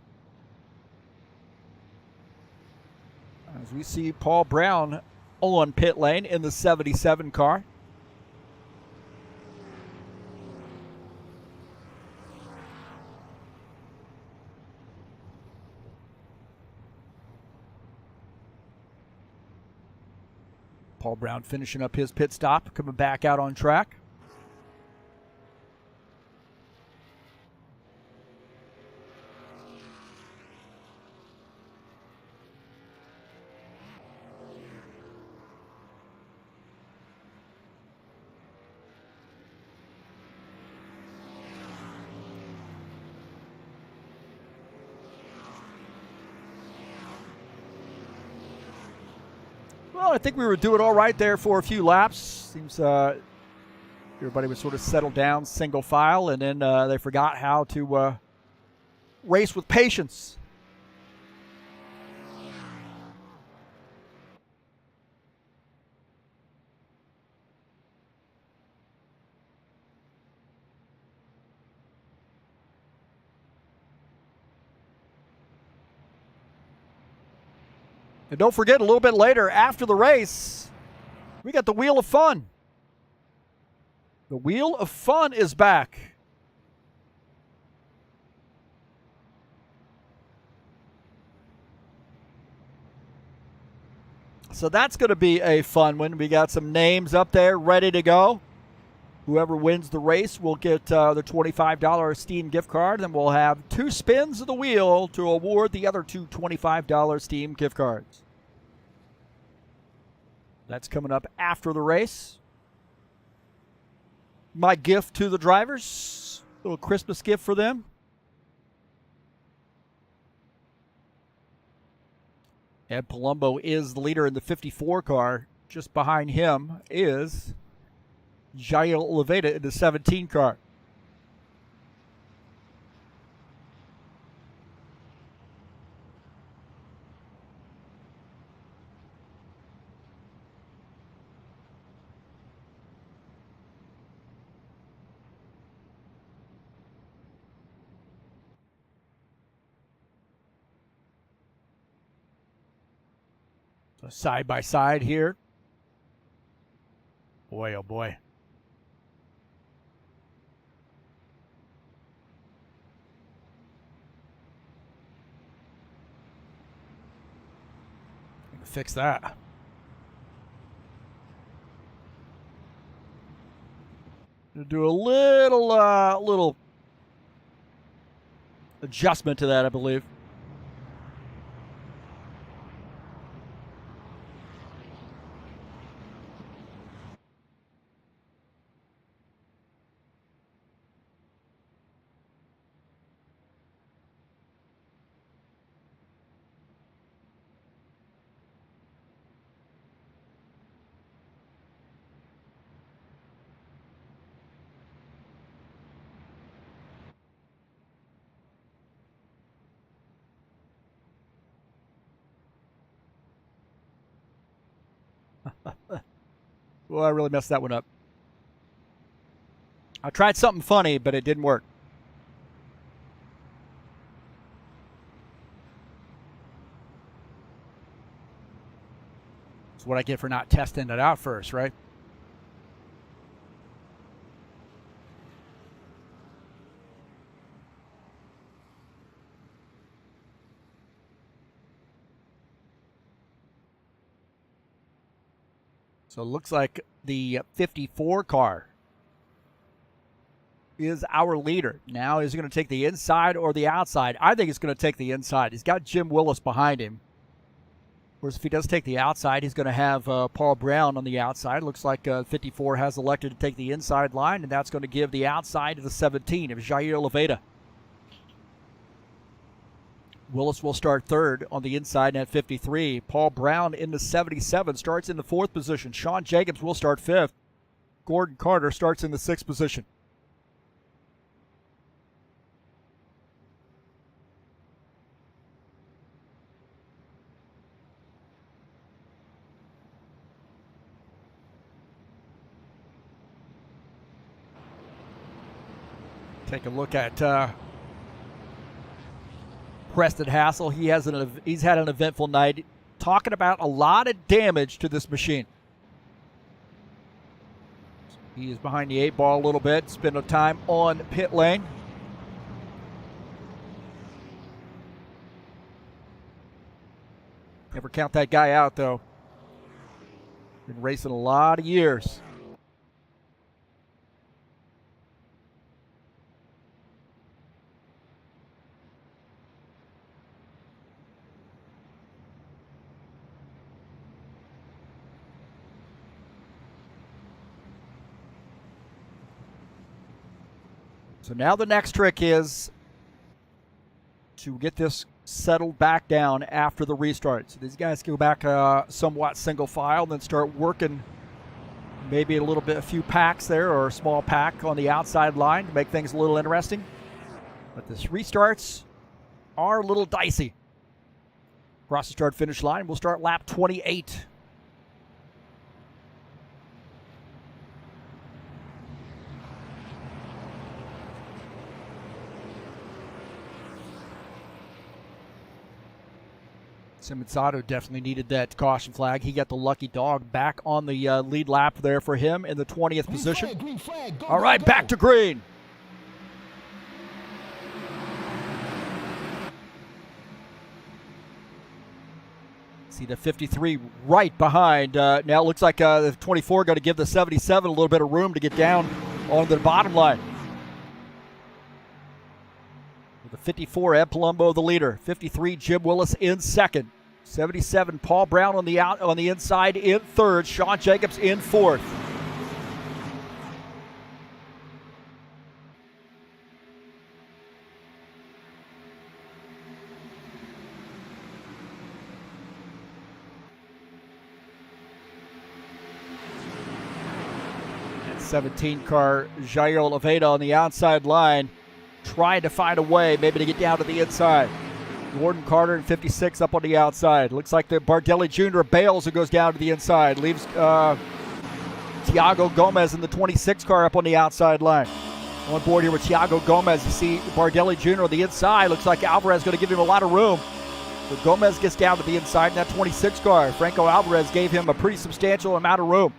As we see Paul Brown on pit lane in the 77 car. Paul Brown finishing up his pit stop, coming back out on track. Well, I think we were doing all right there for a few laps. Seems everybody was sort of settled down, single file, and then they forgot how to race with patience. And don't forget, a little bit later, after the race, we got the Wheel of Fun. The Wheel of Fun is back. So that's going to be a fun one. We got some names up there ready to go. Whoever wins the race will get the $25 Steam gift card, and we'll have 2 spins of the wheel to award the other 2 $25 Steam gift cards. That's coming up after the race. My gift to the drivers, a little Christmas gift for them. And Palumbo is the leader in the 54 car. Just behind him is Jair Oliveira in the 17 car. So side by side here. Boy, oh boy. Fix that. Do a little adjustment to that, I believe. Well, I really messed that one up. I tried something funny, but it didn't work. That's what I get for not testing it out first, right? So it looks like the 54 car is our leader. Now, is he going to take the inside or the outside? I think he's going to take the inside. He's got Jim Willis behind him. Whereas if he does take the outside, he's going to have Paul Brown on the outside. Looks like 54 has elected to take the inside line, and that's going to give the outside to the 17 of Jair Oliveira. Willis will start third on the inside at 53. Paul Brown in the 77 starts in the fourth position. Sean Jacobs will start fifth. Gordon Carter starts in the sixth position. Take a look at Preston Hassel. He's had an eventful night, talking about a lot of damage to this machine. He is behind the 8-ball a little bit, spending time on pit lane. Never count that guy out, though. Been racing a lot of years. So now the next trick is to get this settled back down after the restart. So these guys go back somewhat single file, then start working maybe a few packs there, or a small pack on the outside line to make things a little interesting. But this restarts are a little dicey. Across the start-finish line, we'll start lap 28. Simonzato definitely needed that caution flag. He got the lucky dog back on the lead lap there for him in the 20th position. Green flag, go, All right, go, back to green. See the 53 right behind. Now it looks like the 24 got to give the 77 a little bit of room to get down on the bottom line. The 54, Ed Palumbo, the leader. 53, Jim Willis in second. 77, Paul Brown on the inside in third. Sean Jacobs in fourth. That 17 car, Jair Oliveira on the outside line, trying to find a way maybe to get down to the inside. Gordon Carter in 56 up on the outside. Looks like the Bardelli Jr. bails and goes down to the inside. Leaves Tiago Gomez in the 26 car up on the outside line. On board here with Tiago Gomez. You see Bardelli Jr. on the inside. Looks like Alvarez going to give him a lot of room. So Gomez gets down to the inside in that 26 car. Franco Alvarez gave him a pretty substantial amount of room.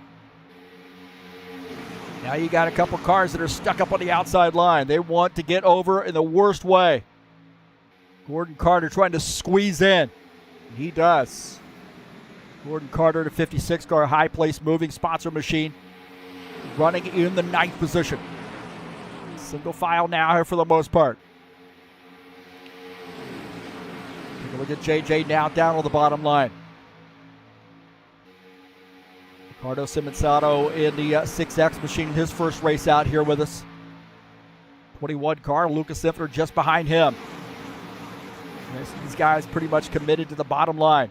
Now you got a couple cars that are stuck up on the outside line. They want to get over in the worst way. Gordon Carter trying to squeeze in. He does. Gordon Carter, the 56 car, high place moving sponsor machine, running in the 9th position. Single file now here for the most part. Take a look at JJ now down on the bottom line. Ricardo Simonsato in the 6X machine, his first race out here with us. 21 car, Lucas Infler just behind him. These guys pretty much committed to the bottom line.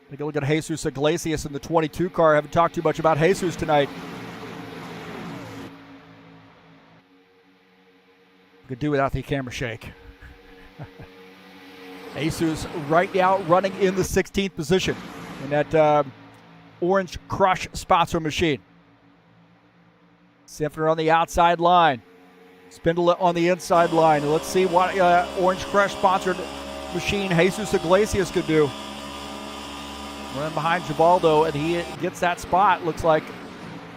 Take a look at Jesus Iglesias in the 22 car. Haven't talked too much about Jesus tonight. Could do without the camera shake. Jesus right now running in the 16th position in that Orange Crush sponsor machine. Simpler on the outside line. Spindle on the inside line. And let's see what Orange Crush sponsored machine Jesus Iglesias could do. Running behind Givaldo, and he gets that spot. Looks like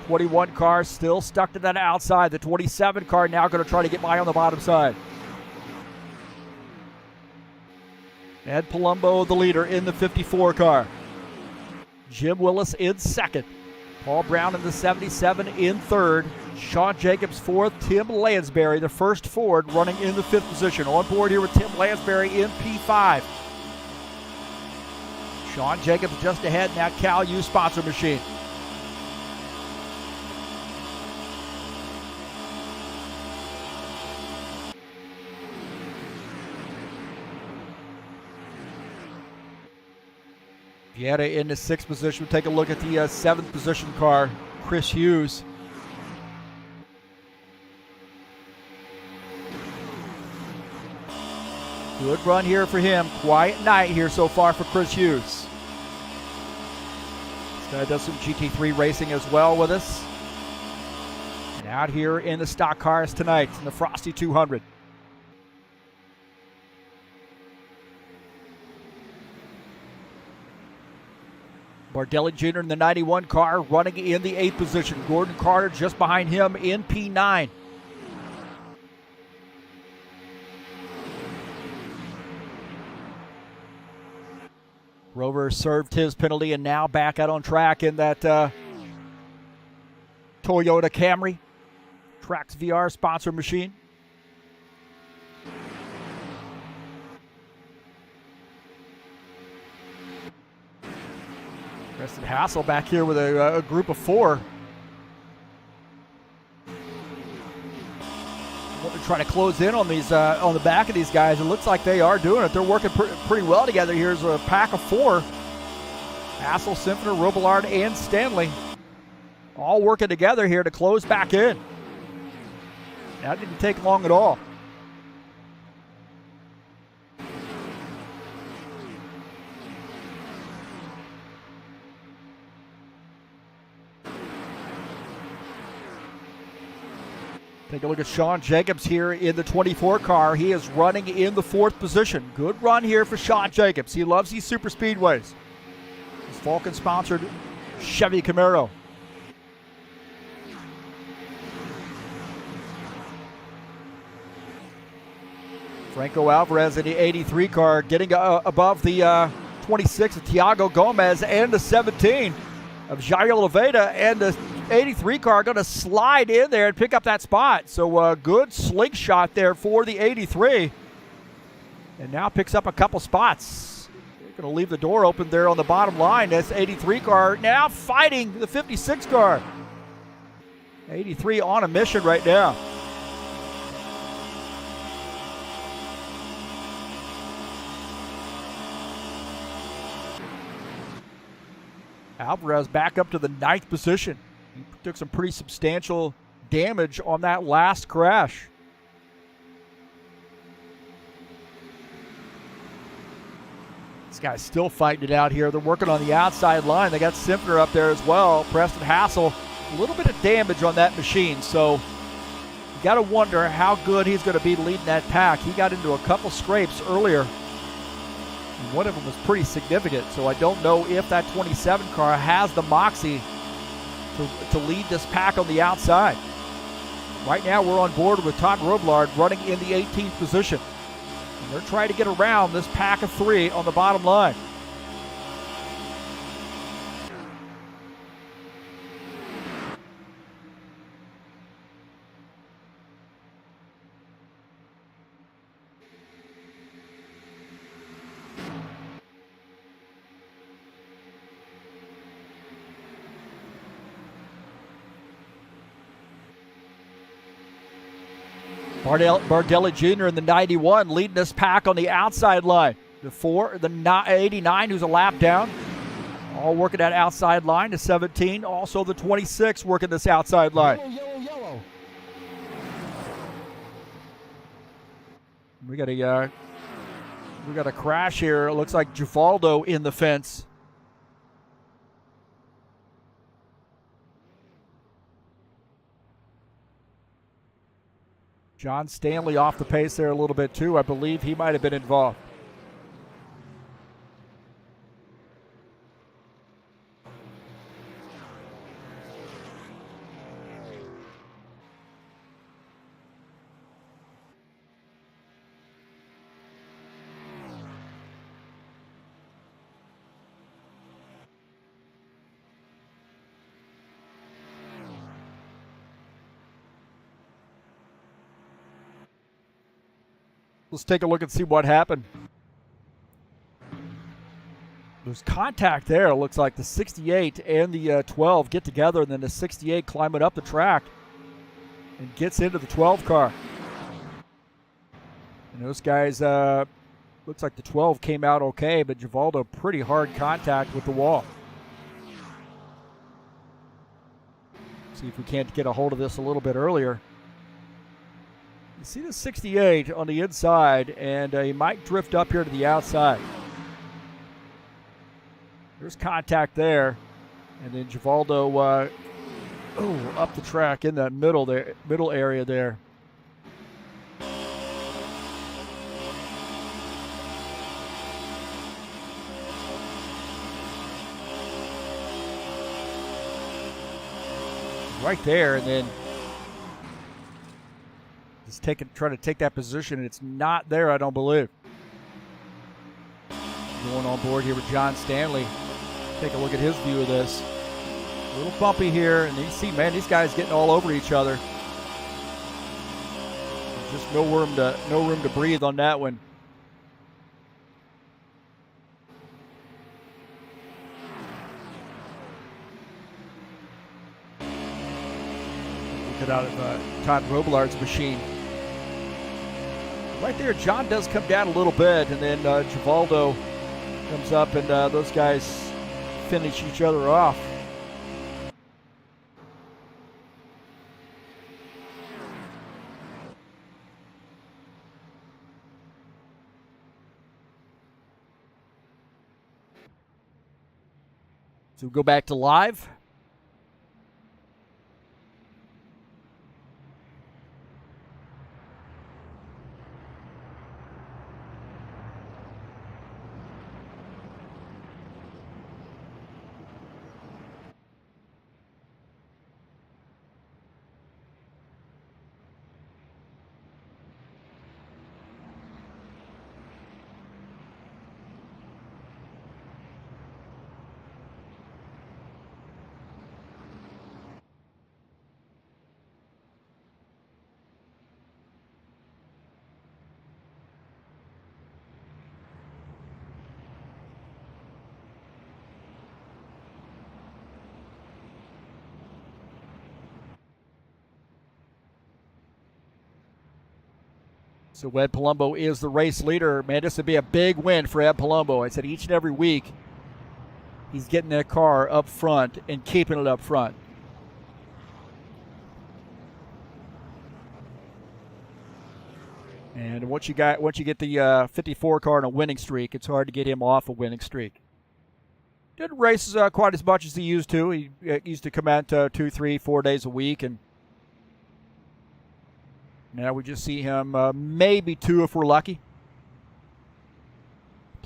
21 car still stuck to that outside. The 27 car now going to try to get by on the bottom side. Ed Palumbo, the leader in the 54 car. Jim Willis in second. Paul Brown in the 77 in third. Sean Jacobs fourth. Tim Lansbury, the first Ford, running in the 5th position. On board here with Tim Lansbury in P5. Sean Jacobs just ahead in that Cal U sponsor machine. Vieta in the 6th position. We'll take a look at the 7th position car, Chris Hughes. Good run here for him. Quiet night here so far for Chris Hughes. This guy does some GT3 racing as well with us. And out here in the stock cars tonight in the Frosty 200. Bardelli Jr. in the 91 car running in the 8th position. Gordon Carter just behind him in P9. Rover served his penalty and now back out on track in that Toyota Camry. Trax VR sponsor machine. Preston Hassel back here with a group of 4. Want to try to close in on these on the back of these guys. It looks like they are doing it. They're working pretty well together. Here's a pack of 4. Hassel, Symphony, Robillard, and Stanley all working together here to close back in. That didn't take long at all. Take a look at Sean Jacobs here in the 24 car. He is running in the 4th position. Good run here for Sean Jacobs. He loves these super speedways. His Falcon-sponsored Chevy Camaro. Franco Alvarez in the 83 car getting above the 26 of Tiago Gomez and the 17 of Jair Oliveira, and the 83 car going to slide in there and pick up that spot. So a good slingshot there for the 83. And now picks up a couple spots. They're going to leave the door open there on the bottom line. This 83 car now fighting the 56 car. 83 on a mission right now. Alvarez back up to the 9th position. He took some pretty substantial damage on that last crash. This guy's still fighting it out here. They're working on the outside line. They got Simpner up there as well. Preston Hassel, a little bit of damage on that machine. So you got to wonder how good he's going to be leading that pack. He got into a couple scrapes earlier. One of them was pretty significant, so I don't know if that 27 car has the moxie to lead this pack on the outside. Right now we're on board with Todd Robillard running in the 18th position. And they're trying to get around this pack of 3 on the bottom line. Bardelli Jr. in the 91 leading this pack on the outside line. The 89 who's a lap down, all working that outside line. The 17, also the 26 working this outside line. Yellow, yellow. We got a crash here. It looks like Givaldo in the fence. John Stanley off the pace there a little bit too. I believe he might have been involved. Let's take a look and see what happened. There's contact there. It looks like the 68 and the 12 get together, and then the 68 climbing up the track and gets into the 12 car. And those guys, looks like the 12 came out okay, but Givaldo pretty hard contact with the wall. See if we can't get a hold of this a little bit earlier. You see the 68 on the inside, and he might drift up here to the outside. There's contact there, and then Givaldo up the track in that middle area there. Right there, and then he's trying to take that position, and it's not there, I don't believe. Going on board here with John Stanley. Take a look at his view of this. A little bumpy here, and you see, man, these guys getting all over each other. There's just no room to breathe on that one. Get out of Todd Robillard's machine. Right there, John does come down a little bit, and then Givaldo comes up, and those guys finish each other off. So we go back to live. So Ed Palumbo is the race leader. Man, this would be a big win for Ed Palumbo. I said each and every week he's getting that car up front and keeping it up front. And once you get the 54 car on a winning streak, it's hard to get him off a winning streak. Didn't race quite as much as he used to. He used to come out 2, 3, 4 days a week, and now we just see him maybe 2 if we're lucky.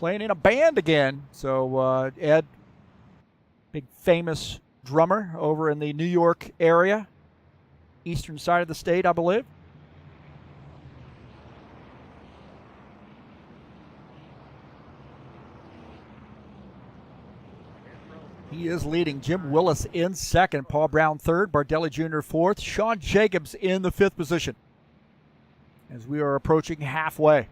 playing in a band again. So Ed, big famous drummer over in the New York area, eastern side of the state, I believe. He is leading. Jim Willis in second, Paul Brown third, Bardelli Jr. fourth, Sean Jacobs in the fifth position as we are approaching halfway.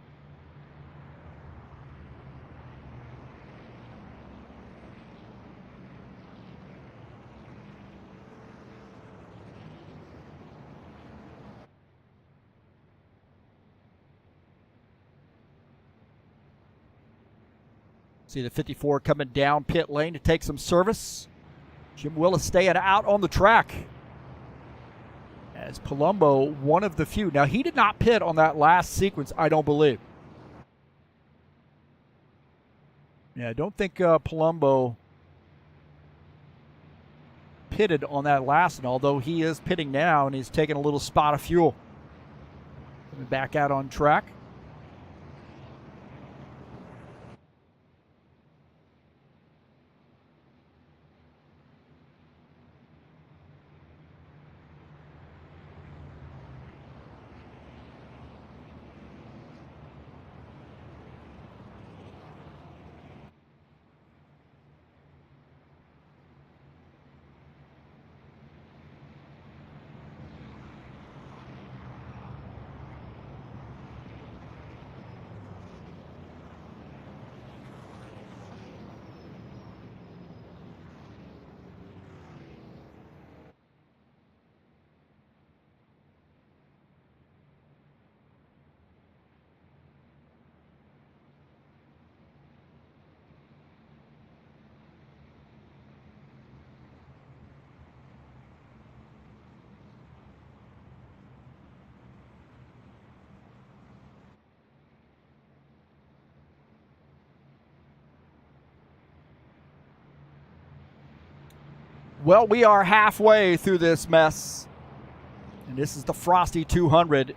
See the 54 coming down pit lane to take some service. Jim Willis staying out on the track. As Palumbo, one of the few. Now, he did not pit on that last sequence, I don't believe. Yeah, I don't think Palumbo pitted on that last one, although he is pitting now, and he's taking a little spot of fuel. Coming back out on track. Well, we are halfway through this mess, and this is the Frosty 200.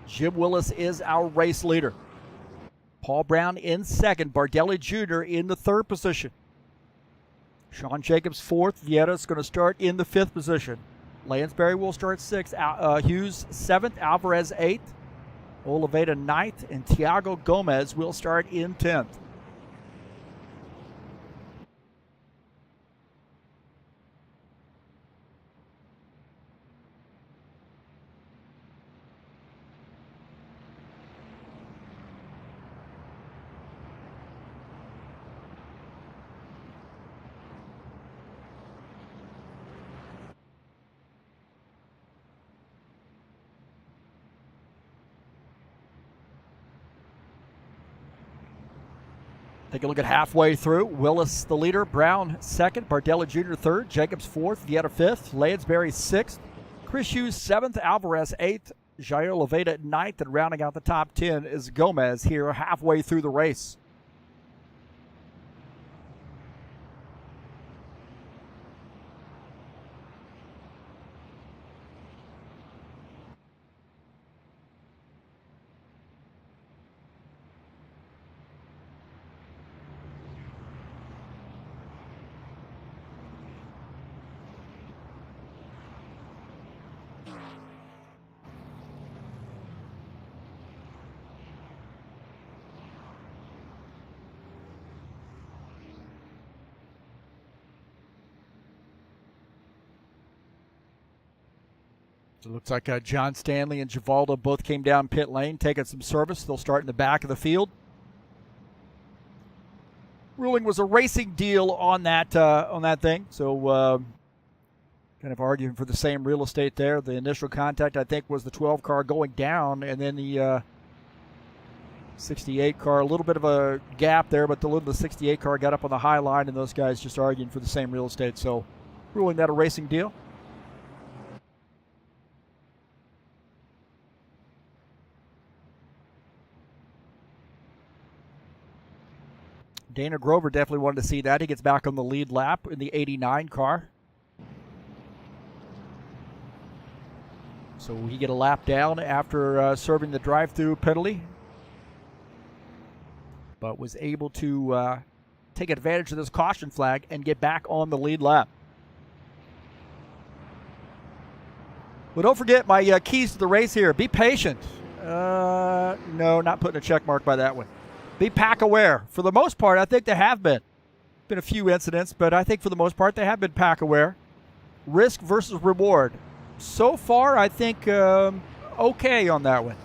Jim Willis is our race leader. Paul Brown in second, Bardelli Jr. in the third position. Sean Jacobs fourth, Vietta's going to start in the fifth position. Lansbury will start sixth, Hughes seventh, Alvarez eighth, Oliveira ninth, and Tiago Gomez will start in 10th. Take a look at halfway through. Willis the leader, Brown second, Bardelli Jr. third, Jacobs fourth, Vietta fifth, Lansbury sixth, Chris Hughes seventh, Alvarez eighth, Jair Oliveira ninth, and rounding out the top 10 is Gomez here halfway through the race. So it looks like John Stanley and Givaldo both came down pit lane, taking some service. They'll start in the back of the field. Ruling was a racing deal on that thing, so kind of arguing for the same real estate there. The initial contact, I think, was the 12 car going down, and then the 68 car, a little bit of a gap there, but the 68 car got up on the high line, and those guys just arguing for the same real estate. So ruling that a racing deal. Dana Grover definitely wanted to see that. He gets back on the lead lap in the 89 car. So he get a lap down after serving the drive-through penalty. but was able to take advantage of this caution flag and get back on the lead lap. Well, don't forget my keys to the race here. Be patient. No, not putting a check mark by that one. Be pack aware. For the most part, I think they have been. Been a few incidents, but I think for the most part they have been pack aware. Risk versus reward. So far, I think okay on that one.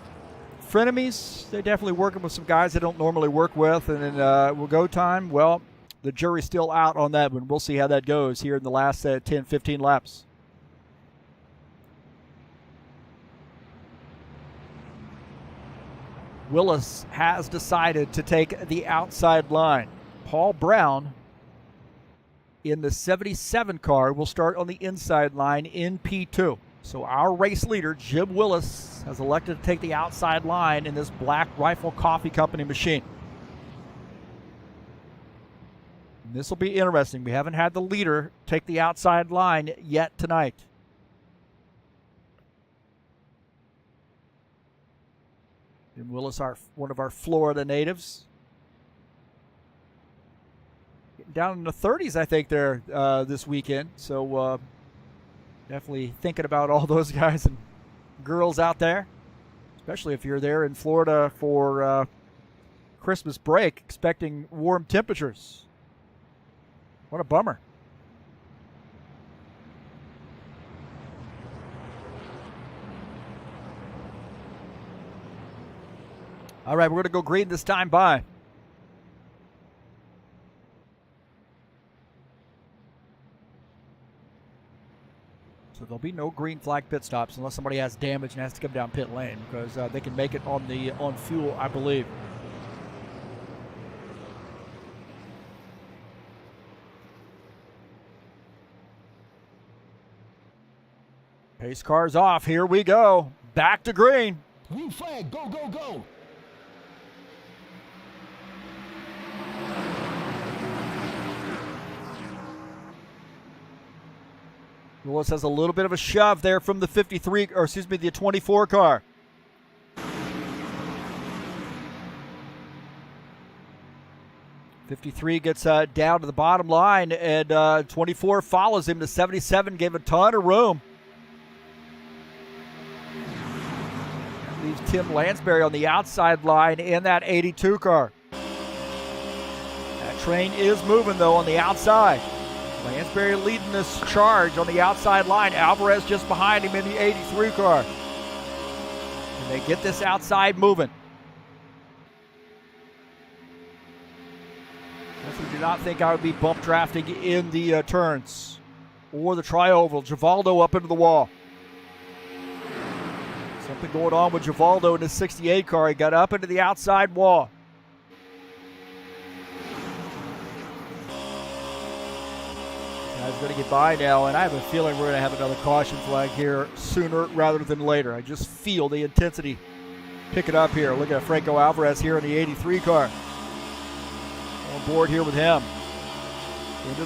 Frenemies, they're definitely working with some guys they don't normally work with. And then will go time, well, the jury's still out on that one. We'll see how that goes here in the last 10, 15 laps. Willis has decided to take the outside line. Paul Brown in the 77 car will start on the inside line in P2. So our race leader, Jim Willis, has elected to take the outside line in this Black Rifle Coffee Company machine. This will be interesting. We haven't had the leader take the outside line yet tonight. Jim Willis, one of our Florida natives. Getting down in the 30s, I think, there this weekend. So definitely thinking about all those guys and girls out there, especially if you're there in Florida for Christmas break, expecting warm temperatures. What a bummer. All right, we're going to go green this time by. So there'll be no green flag pit stops unless somebody has damage and has to come down pit lane, because they can make it on fuel, I believe. Pace car's off. Here we go. Back to green. Green flag, go, go, go. Willis has a little bit of a shove there from the 53, or excuse me, the 24 car. '53 gets down to the bottom line, and 24 follows him. The 77 gave a ton of room. That leaves Tim Lansbury on the outside line in that 82 car. That train is moving, though, on the outside. Lansbury leading this charge on the outside line. Alvarez just behind him in the 83 car. And they get this outside moving. Definitely do not think I would be bump drafting in the turns or the tri-oval. Givaldo up into the wall. Something going on with Givaldo in his 68 car. He got up into the outside wall. Guy's going to get by now, and I have a feeling we're going to have another caution flag here sooner rather than later. I just feel the intensity pick it up here. Look at Franco Alvarez here in the 83 car. On board here with him. Into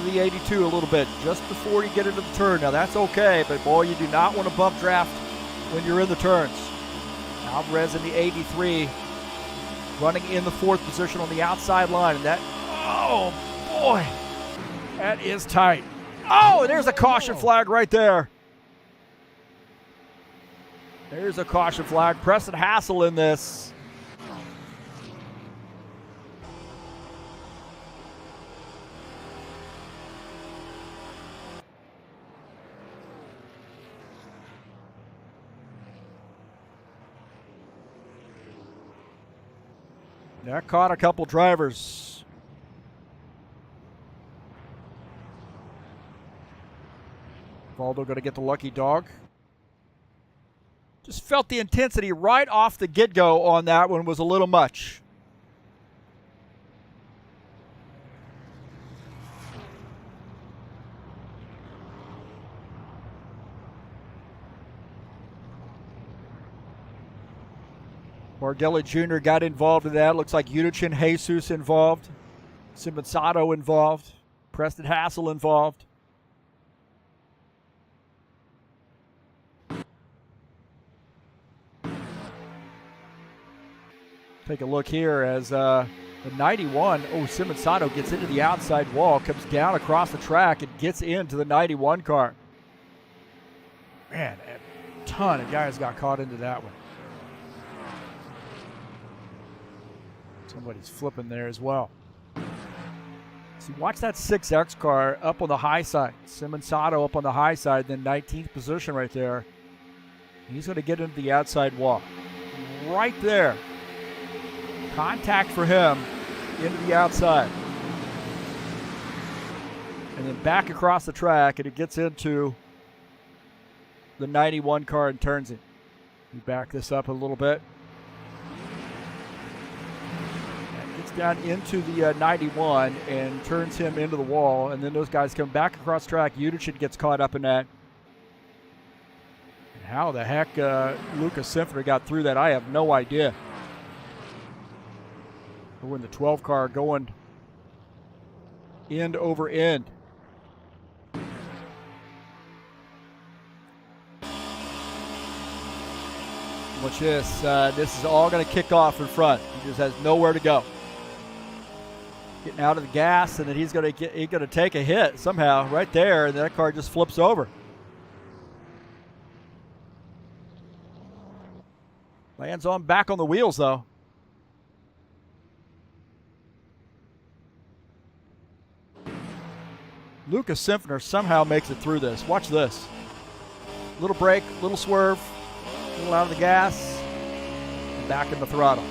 the 82 a little bit, just before you get into the turn. Now that's okay, but boy, you do not want to bump draft when you're in the turns. Alvarez in the 83, running in the 4th position on the outside line, and that, oh boy. That is tight. Oh, there's a caution flag right there. There's a caution flag. Preston Hassel in this. That caught a couple drivers. Valdo going to get the lucky dog. Just felt the intensity right off the get-go on that one was a little much. Bargelli Jr. got involved in that. Looks like Unichin Jesus involved. Simonsato involved. Preston Hassel involved. Take a look here as the 91, Simonsato gets into the outside wall, comes down across the track, and gets into the 91 car. Man, a ton of guys got caught into that one. Somebody's flipping there as well. So watch that 6X car up on the high side. Simonsato up on the high side, then 19th position right there. He's going to get into the outside wall. Right there. Contact for him into the outside. And then back across the track, and it gets into the 91 car and turns it. We back this up a little bit. And gets down into the 91 and turns him into the wall. And then those guys come back across track. Udichin gets caught up in that. And how the heck Lucas Symphony got through that, I have no idea. We're in the 12 car going end over end. Watch this. This is all going to kick off in front. He just has nowhere to go. Getting out of the gas, and then he's going to take a hit somehow right there, and that car just flips over. Lands on back on the wheels though. Lucas Symphony somehow makes it through this. Watch this. Little brake, little swerve, little out of the gas, and back in the throttle.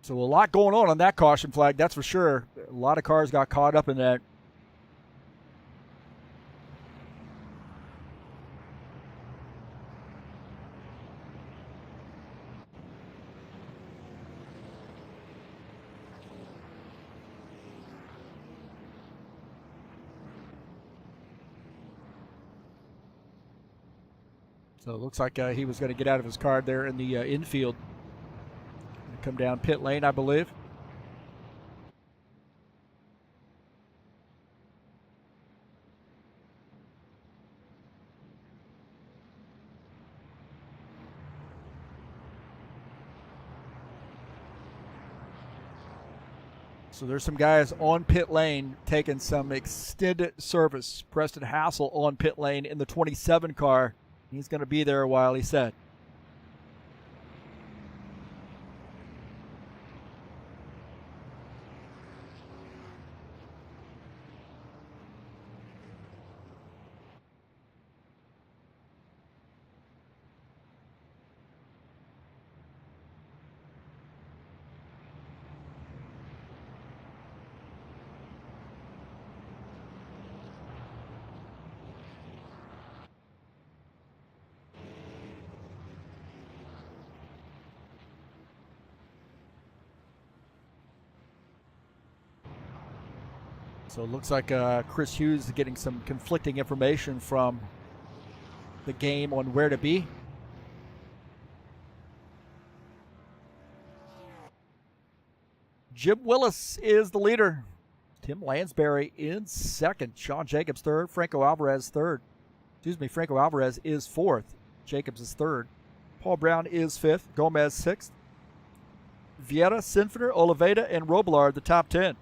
So a lot going on that caution flag, that's for sure. A lot of cars got caught up in that. So it looks like he was going to get out of his car there in the infield. Come down pit lane, I believe. So there's some guys on pit lane taking some extended service. Preston Hassel on pit lane in the 27 car. He's going to be there a while, he said. So it looks like Chris Hughes is getting some conflicting information from the game on where to be. Jim Willis is the leader. Tim Lansbury in second. Sean Jacobs third. Franco Alvarez third. Franco Alvarez is fourth. Jacobs is third. Paul Brown is fifth. Gomez sixth. Vieira, Sinfiner, Oliveira, and Robillard the top 10.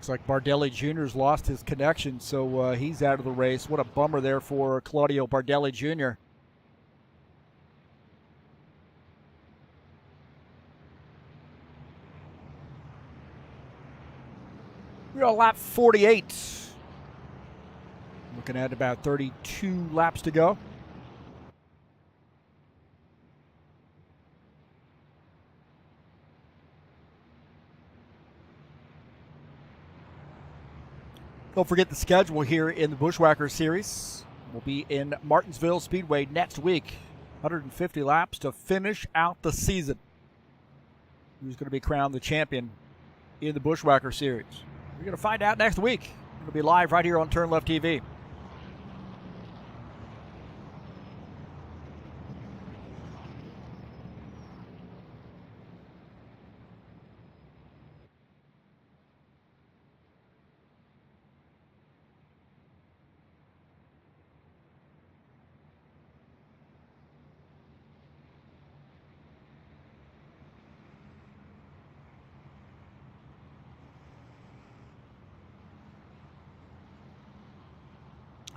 Looks like Bardelli Jr.'s lost his connection, so he's out of the race. What a bummer there for Claudio Bardelli Jr. We're on lap 48. Looking at about 32 laps to go. Don't forget the schedule here in the Buschwackers series. We'll be in Martinsville Speedway next week. 150 laps to finish out the season. Who's going to be crowned the champion in the Buschwacker series? We're going to find out next week. It'll be live right here on TurnLeftTV.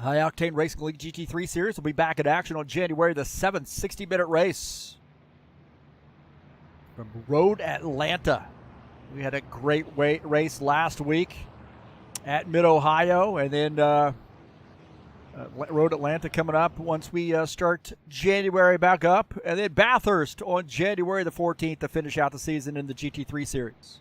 High Octane Racing League GT3 Series will be back in action on January the 7th, 60-minute race from Road Atlanta. We had a great race last week at Mid-Ohio, and then Road Atlanta coming up once we start January back up, and then Bathurst on January the 14th to finish out the season in the GT3 Series.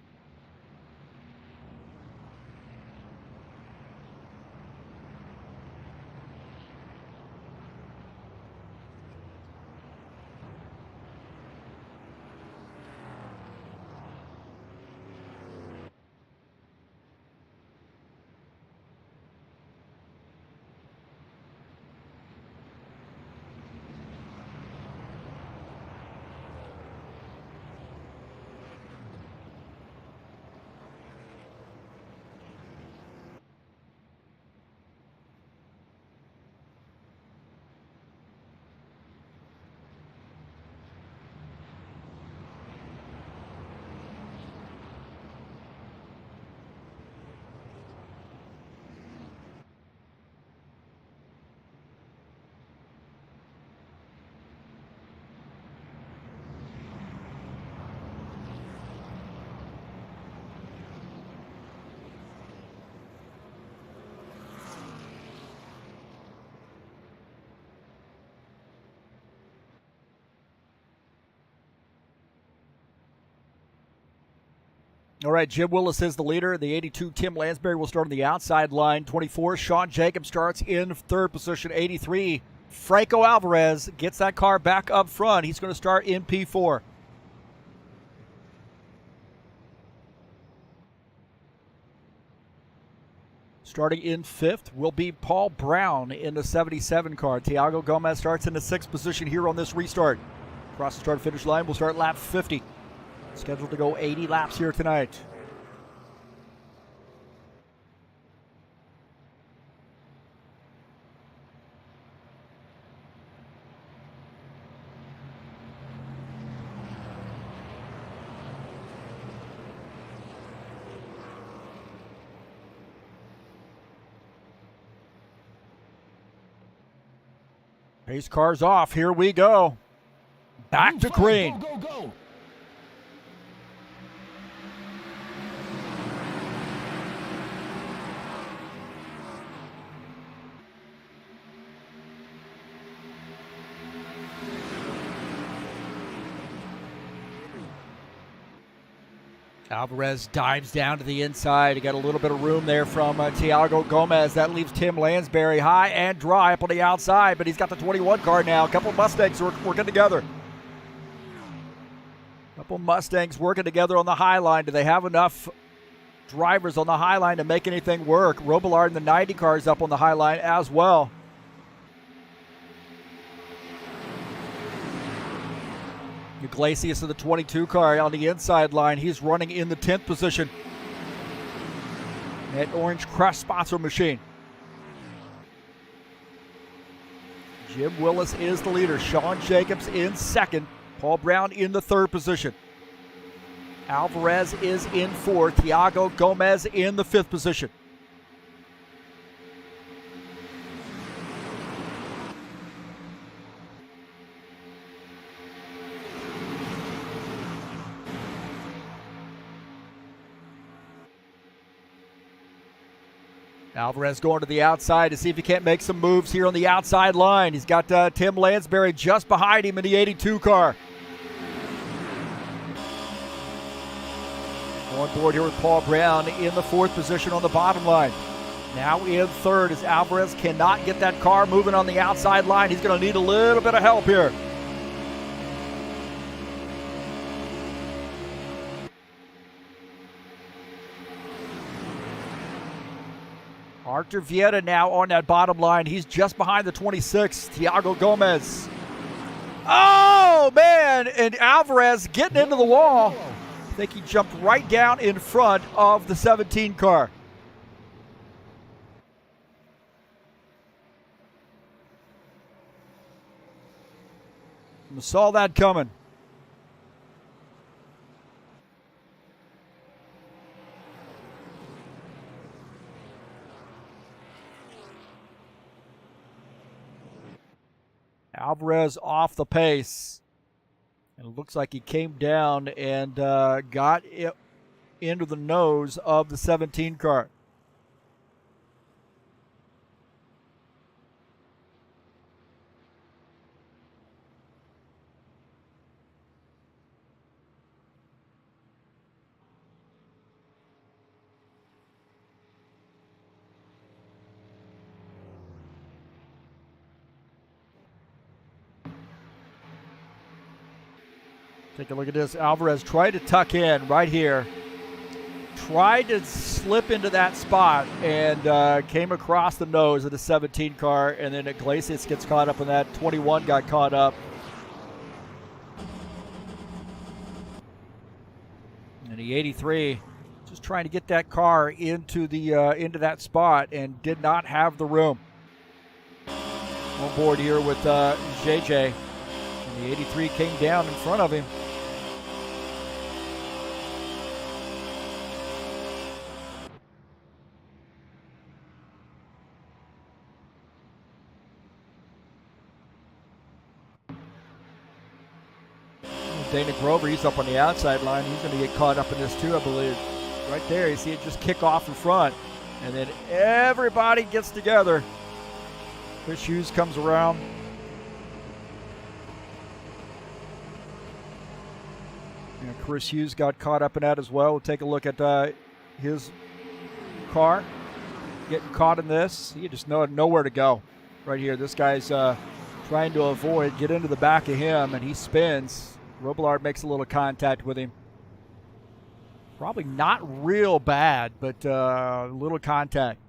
All right, Jim Willis is the leader. The 82, Tim Lansbury, will start on the outside line. 24, Sean Jacobs starts in third position. 83, Franco Alvarez gets that car back up front. He's going to start in P4. Starting in fifth will be Paul Brown in the 77 car. Thiago Gomez starts in the sixth position here on this restart. Across the start-finish line, we'll start lap 50. Scheduled to go 80 laps here tonight. Pace car's off. Here we go. Back to green. Go, go, go. Alvarez dives down to the inside. He got a little bit of room there from Thiago Gomez. That leaves Tim Lansbury high and dry up on the outside, but he's got the 21 car now. A couple of Mustangs working together. A couple of Mustangs working together on the high line. Do they have enough drivers on the high line to make anything work? Robillard in the 90 car is up on the high line as well. Iglesias in the 22 car on the inside line. He's running in the 10th position. That orange crush sponsor machine. Jim Willis is the leader. Sean Jacobs in second. Paul Brown in the third position. Alvarez is in fourth. Thiago Gomez in the fifth position. Alvarez going to the outside to see if he can't make some moves here on the outside line. He's got Tim Lansbury just behind him in the 82 car. On board here with Paul Brown in the fourth position on the bottom line. Now in third as Alvarez cannot get that car moving on the outside line. He's going to need a little bit of help here. Artur Vieta now on that bottom line. He's just behind the 26, Thiago Gomez. Oh, man, and Alvarez getting into the wall. I think he jumped right down in front of the 17 car. We saw that coming. Alvarez off the pace. And it looks like he came down and got it into the nose of the 17 car. Take a look at this. Alvarez tried to tuck in right here. Tried to slip into that spot and came across the nose of the 17 car, and then Iglesias gets caught up in that. 21 got caught up. And the 83 just trying to get that car into that spot and did not have the room. On board here with JJ. And the 83 came down in front of him. Dana Grover, he's up on the outside line. He's going to get caught up in this too, I believe. Right there, you see it just kick off in front. And then everybody gets together. Chris Hughes comes around. And Chris Hughes got caught up in that as well. We'll take a look at his car getting caught in this. He just nowhere to go right here. This guy's trying to avoid, get into the back of him, and he spins. Robillard makes a little contact with him. Probably not real bad, but a little contact.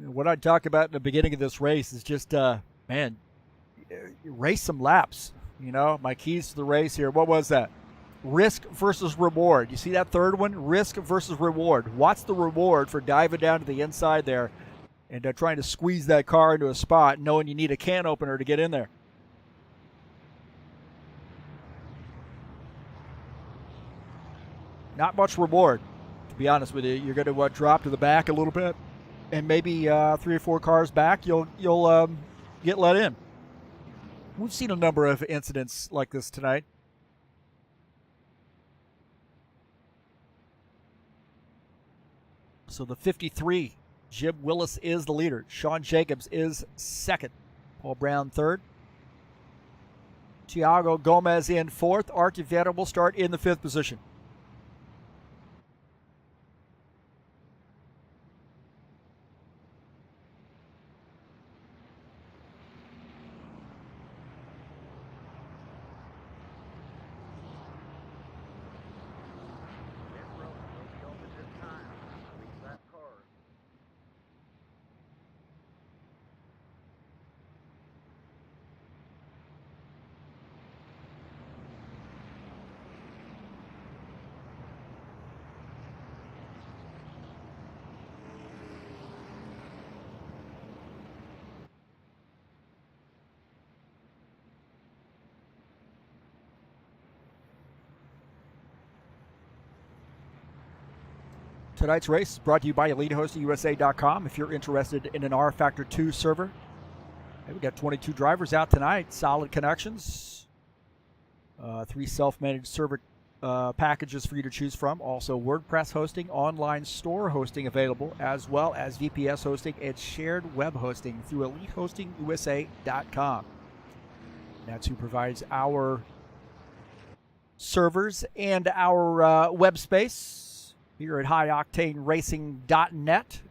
What I talk about in the beginning of this race is just, man, race some laps. You know, my keys to the race here. What was that? Risk versus reward. You see that third one? Risk versus reward. What's the reward for diving down to the inside there and trying to squeeze that car into a spot knowing you need a can opener to get in there? Not much reward, to be honest with you. You're going to drop to the back a little bit. And maybe 3 or 4 cars back, you'll get let in. We've seen a number of incidents like this tonight. So the 53, Jim Willis is the leader. Sean Jacobs is second. Paul Brown third. Thiago Gomez in fourth. Artur Vieta will start in the fifth position. Tonight's race is brought to you by EliteHostingUSA.com. If you're interested in an rFactor 2 server, hey, we got 22 drivers out tonight. Solid connections. 3 self-managed server packages for you to choose from. Also WordPress hosting, online store hosting available, as well as VPS hosting and shared web hosting through EliteHostingUSA.com. That's who provides our servers and our web space here at HighOctaneRacing.net.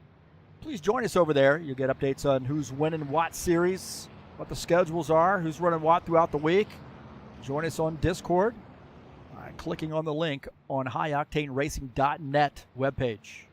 Please join us over there. You'll get updates on who's winning what series, what the schedules are, who's running what throughout the week. Join us on Discord by clicking on the link on HighOctaneRacing.net webpage.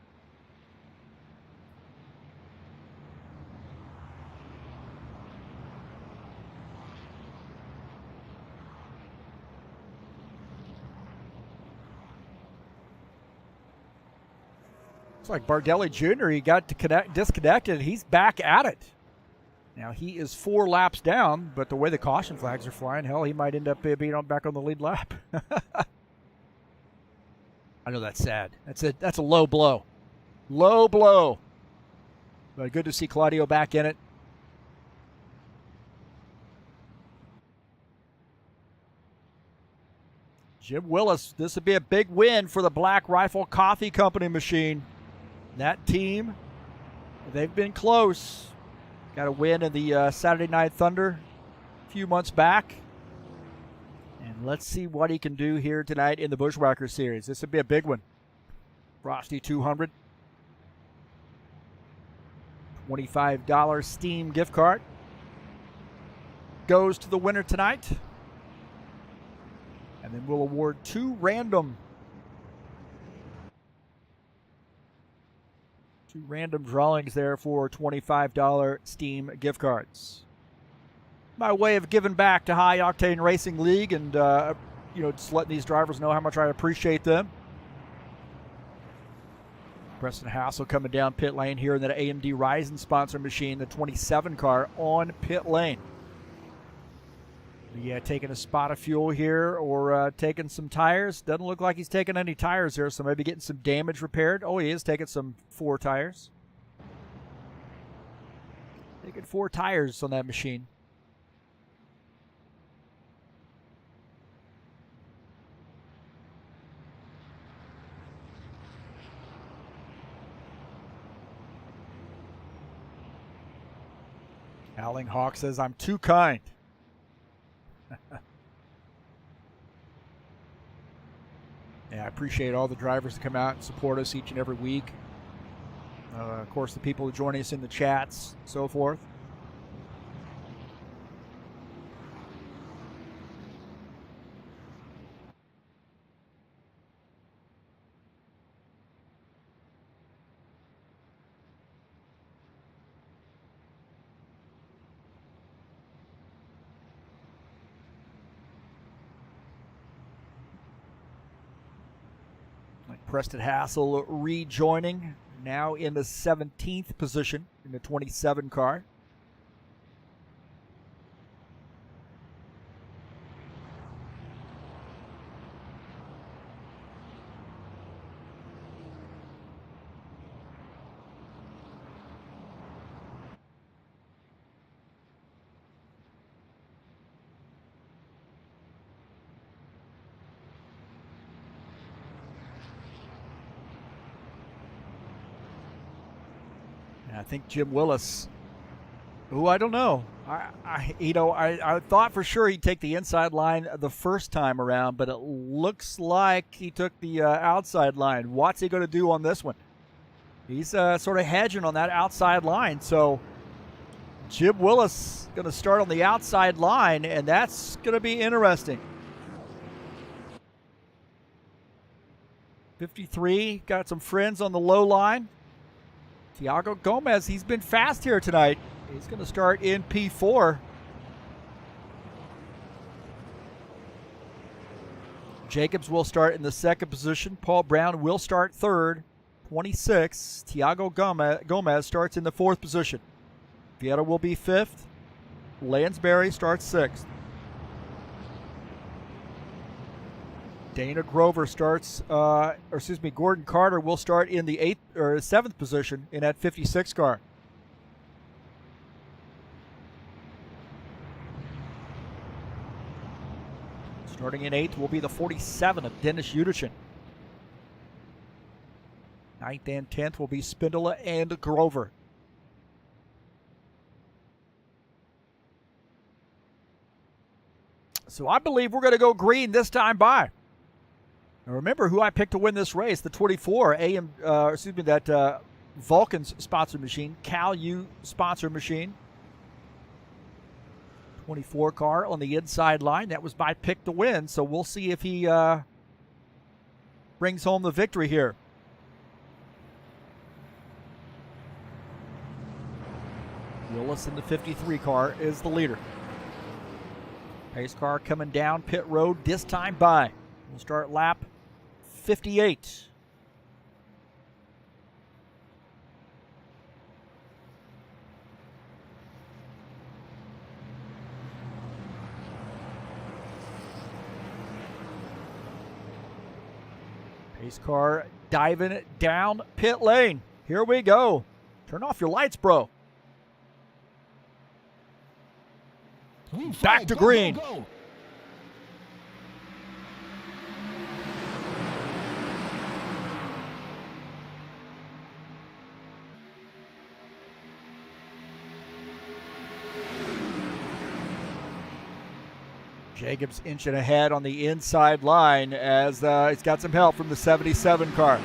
Looks like Bardelli Jr., he got disconnected. He's back at it. Now, he is 4 laps down, but the way the caution flags are flying, hell, he might end up being back on the lead lap. I know that's sad. That's a low blow. Low blow. But good to see Claudio back in it. Jim Willis, this would be a big win for the Black Rifle Coffee Company machine. That team, they've been close. Got a win in the Saturday Night Thunder a few months back. And let's see what he can do here tonight in the Buschwackers series. This would be a big one. Frosty 200. $25 Steam gift card. Goes to the winner tonight. And then we'll award 2 random drawings there for $25 Steam gift cards. My way of giving back to High Octane Racing League and, just letting these drivers know how much I appreciate them. Preston Hassel coming down pit lane here in that AMD Ryzen sponsor machine, the 27 car on pit lane. Yeah, taking a spot of fuel here or taking some tires. Doesn't look like he's taking any tires here, so maybe getting some damage repaired. Oh, he is taking some 4 tires. Taking 4 tires on that machine. Howling Hawk says, I'm too kind. Yeah, I appreciate all the drivers that come out and support us each and every week. Of course, the people who join us in the chats, so forth. Preston Hassel rejoining, now in the 17th position in the 27 car. I think Jim Willis, who I don't know. I thought for sure he'd take the inside line the first time around, but it looks like he took the outside line. What's he going to do on this one? He's sort of hedging on that outside line. So Jim Willis going to start on the outside line, and that's going to be interesting. 53, got some friends on the low line. Thiago Gomez, he's been fast here tonight. He's going to start in P4. Jacobs will start in the 2nd position. Paul Brown will start 3rd. 26. Thiago Gomez starts in the 4th position. Vieira will be 5th. Lansbury starts 6th. Dana Grover starts, Gordon Carter will start in the 8th or 7th position in that 56 car. Starting in 8th will be the 47 of Dennis Udichin. 9th and 10th will be Spindola and Grover. So I believe we're going to go green this time by. Now remember who I picked to win this race, the 24 Vulcan's sponsor machine, Cal U sponsor machine. 24 car on the inside line. That was my pick to win, so we'll see if he brings home the victory here. Willis in the 53 car is the leader. Pace car coming down pit road this time by. We'll start lap 58. Pace car diving down pit lane. Here we go. Turn off your lights, bro. Green flag, Back to go, green. Go, go. Jacobs inching ahead on the inside line as he's got some help from the 77 car.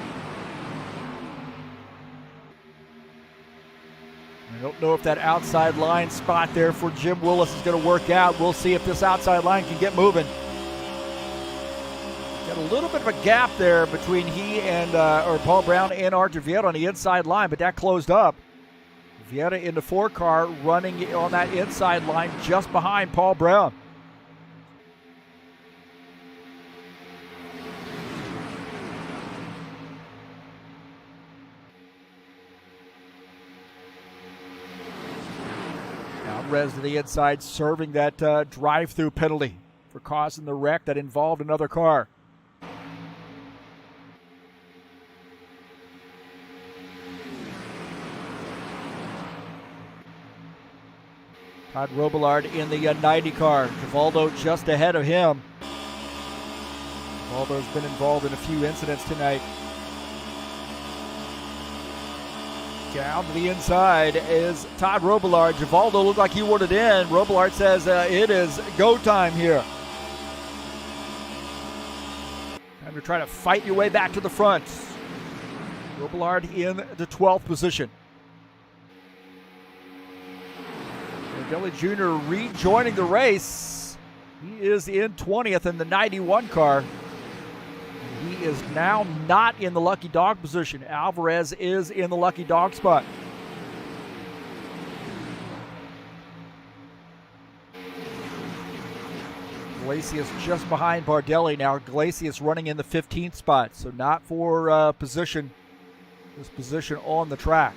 I don't know if that outside line spot there for Jim Willis is going to work out. We'll see if this outside line can get moving. Got a little bit of a gap there between he and Paul Brown and Archer Vieta on the inside line, but that closed up. Vieta in the 4 car running on that inside line just behind Paul Brown. Alvarez to the inside, serving that drive-through penalty for causing the wreck that involved another car. Todd Robillard in the 90 car. Givaldo just ahead of him. Givaldo's been involved in a few incidents tonight. Down to the inside is Todd Robillard. Givaldo looked like he wanted in. Robillard says it is go time here. Time to try to fight your way back to the front. Robillard in the 12th position. Deli Jr. rejoining the race. He is in 20th in the 91 car. He is now not in the lucky dog position. Alvarez is in the lucky dog spot. Glacius just behind Bardelli now. Glacius running in the 15th spot, so not for position on the track.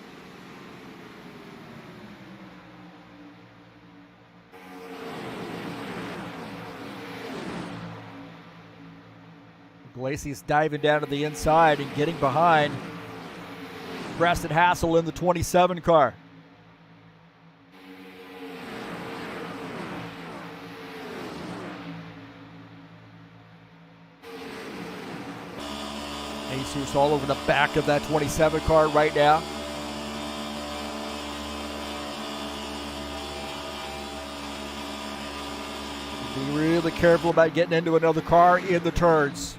Glacius diving down to the inside and getting behind Preston Hassel in the 27 car. Jesus all over the back of that 27 car right now. Be really careful about getting into another car in the turns.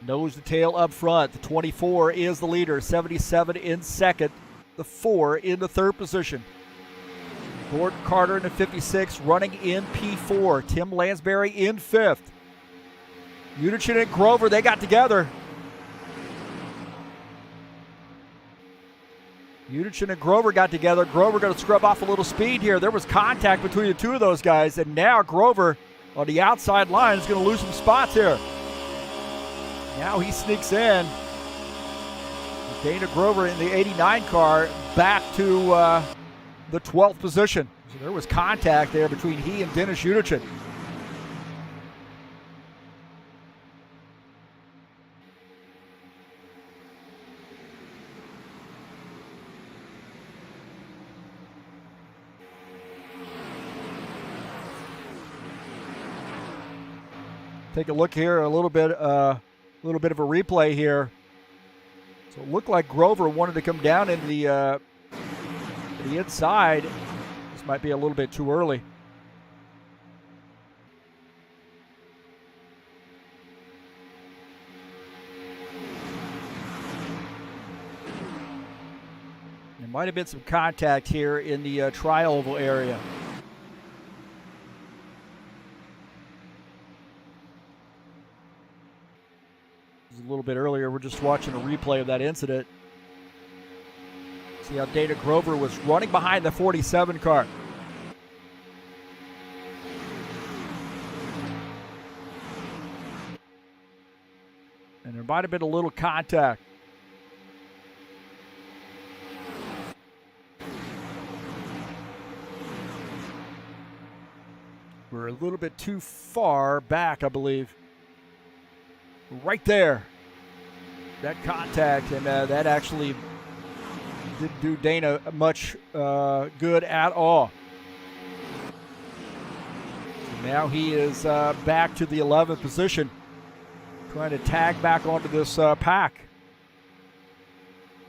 Nose to tail up front. The 24 is the leader. 77 in second. The 4 in the 3rd position. Gordon Carter in the 56 running in P4. Tim Lansbury in 5th. Udichin and Grover, they got together. Udichin and Grover got together. Grover going to scrub off a little speed here. There was contact between the two of those guys, and now Grover on the outside line is going to lose some spots here. Now he sneaks in. Dana Grover in the 89 car back to the 12th position. So there was contact there between he and Dennis Udichin. take a look here, a little bit of a replay here. So it looked like Grover wanted to come down into the inside. This might be a little bit too early. There might have been some contact here in the tri-oval area. This is a little bit earlier. We're just watching a replay of that incident. See how Dana Grover was running behind the 47 car. And there might have been a little contact. We're a little bit too far back, I believe. Right there. That contact, and that actually didn't do Dana much good at all. So now he is back to the 11th position, trying to tag back onto this pack.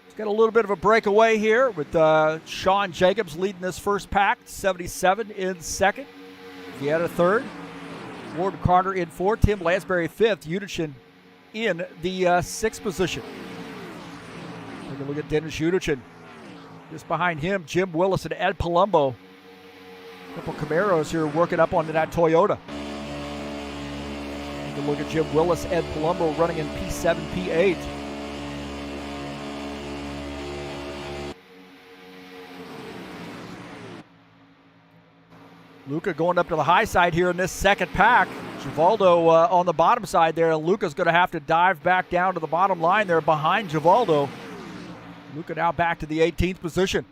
He's got a little bit of a breakaway here with Sean Jacobs leading this first pack, 77 in second. Vieta third, Gordon Carter in fourth, Tim Lansbury fifth, Udichin in the sixth position. Take a look at Dennis Udichin. Just behind him, Jim Willis and Ed Palumbo. A couple Camaros here working up onto that Toyota. Take a look at Jim Willis, Ed Palumbo running in P7, P8. Luca going up to the high side here in this second pack. Givaldo on the bottom side there, and Luca's going to have to dive back down to the bottom line there behind Givaldo. Luca now back to the 18th position.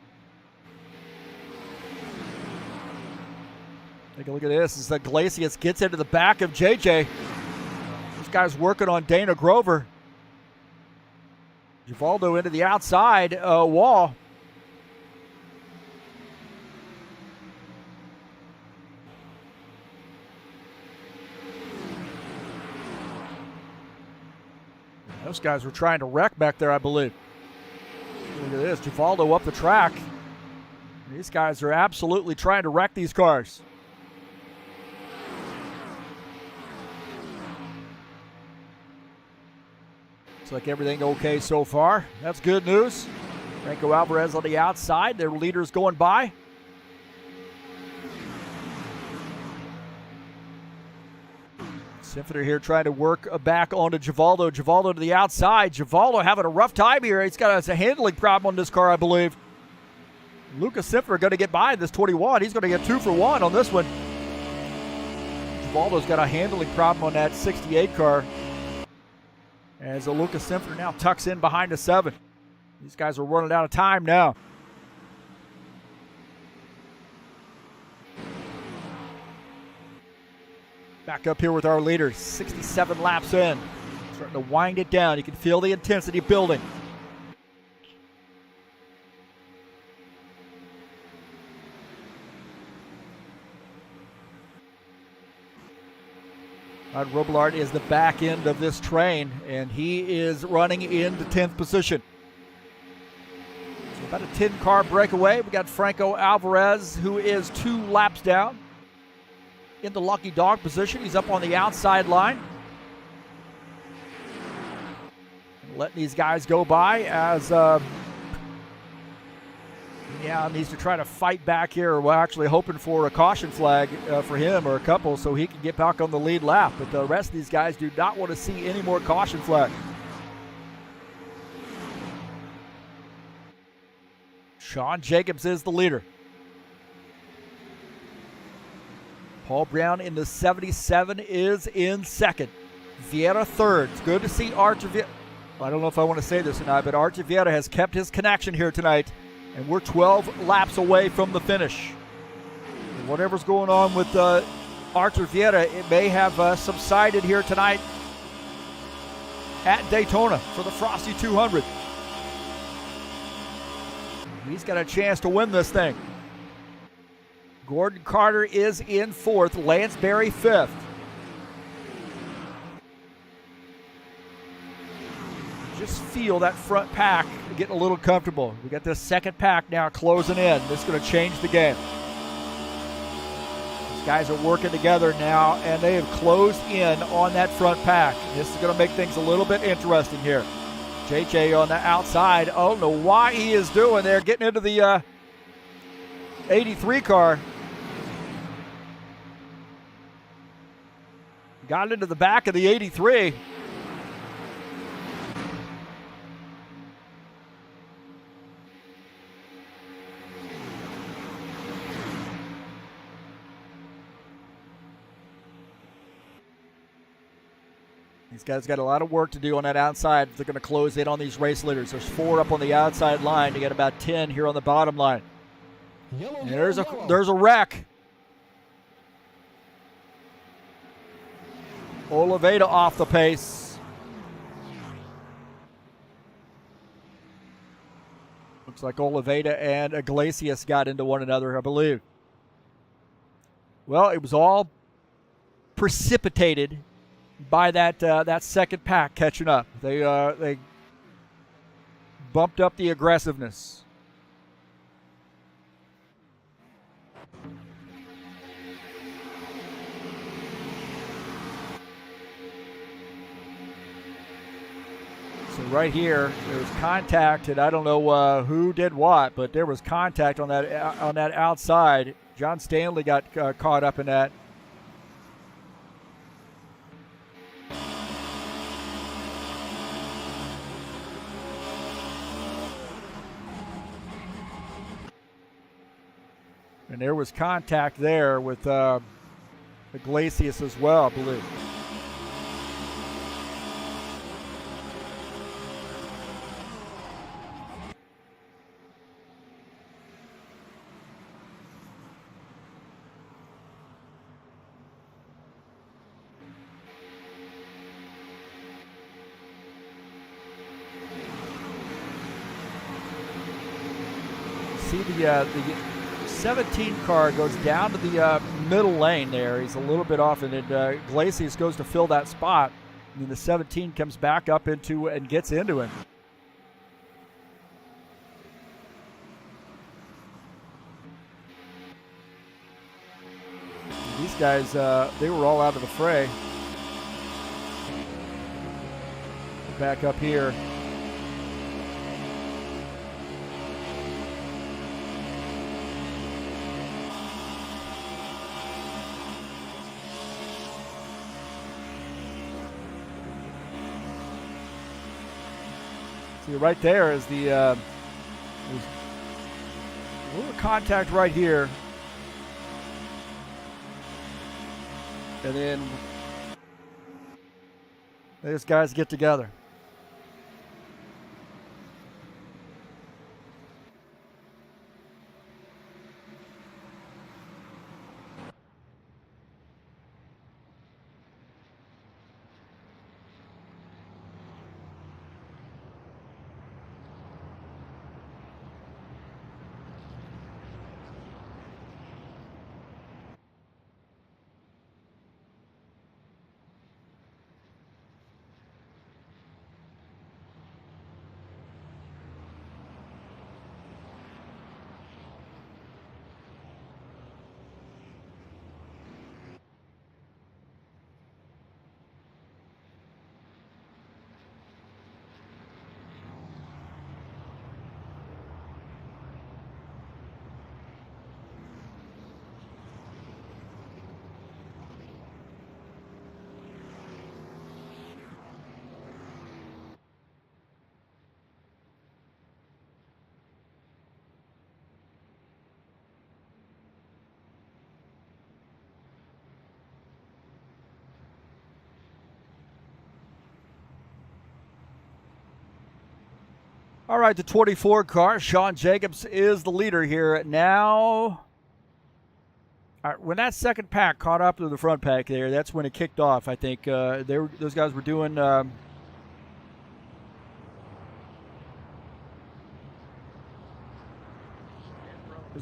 Take a look at this as Iglesias gets into the back of JJ. This guy's working on Dana Grover. Givaldo into the outside wall. Those guys were trying to wreck back there, I believe. Look at this, Givaldo up the track. These guys are absolutely trying to wreck these cars. Looks like everything okay so far. That's good news. Franco Alvarez on the outside. Their leaders going by. Sinfitter here trying to work back onto Givaldo. Givaldo to the outside. Givaldo having a rough time here. He's got a handling problem on this car, I believe. Lucas Sinfitter going to get by this 21. He's going to get 2 for 1 on this one. Givaldo's got a handling problem on that 68 car. As Lucas Sinfitter now tucks in behind the 7. These guys are running out of time now. Back up here with our leaders, 67 laps in. Starting to wind it down. You can feel the intensity building. Rod Robillard is the back end of this train, and he is running in the 10th position. So about a 10-car breakaway. We got Franco Alvarez, who is 2 laps down. In the lucky dog position. He's up on the outside line. Letting these guys go by as needs to try to fight back here. We're actually hoping for a caution flag for him or a couple so he can get back on the lead lap. But the rest of these guys do not want to see any more caution flag. Sean Jacobs is the leader. Paul Brown in the 77 is in second. Vieta third. It's good to see Archer Vieta. I don't know if I want to say this or not, but Archer Vieta has kept his connection here tonight, and we're 12 laps away from the finish. And whatever's going on with Archer Vieta, it may have subsided here tonight at Daytona for the Frosty 200. He's got a chance to win this thing. Gordon Carter is in fourth, Lansbury fifth. just feel that front pack getting a little comfortable. We got this second pack now closing in. This is going to change the game. These guys are working together now, and they have closed in on that front pack. This is going to make things a little bit interesting here. JJ on the outside. I don't know why he is doing there, getting into the 83 car. Got into the back of the 83. These guys got a lot of work to do on that outside. They're going to close in on these race leaders. There's 4 up on the outside line. You got about 10 here on the bottom line. Yellow, And yellow. there's a wreck. Oliveira off the pace. Looks like Oliveira and Iglesias got into one another, I believe. Well, it was all precipitated by that second pack catching up. They bumped up the aggressiveness. So right here, there was contact, and I don't know who did what, but there was contact on that outside. John Stanley got caught up in that. And there was contact there with Iglesias as well, I believe. See the 17 car goes down to the middle lane there. He's a little bit off, and then Iglesias goes to fill that spot. And then the 17 comes back up into and gets into him. These guys, they were all out of the fray. Back up here. See, right there is the there's a little contact right here. And then these guys get together. All right, the 24 car, Sean Jacobs is the leader here. Now, all right, when that second pack caught up to the front pack there, that's when it kicked off. I think those guys were doing those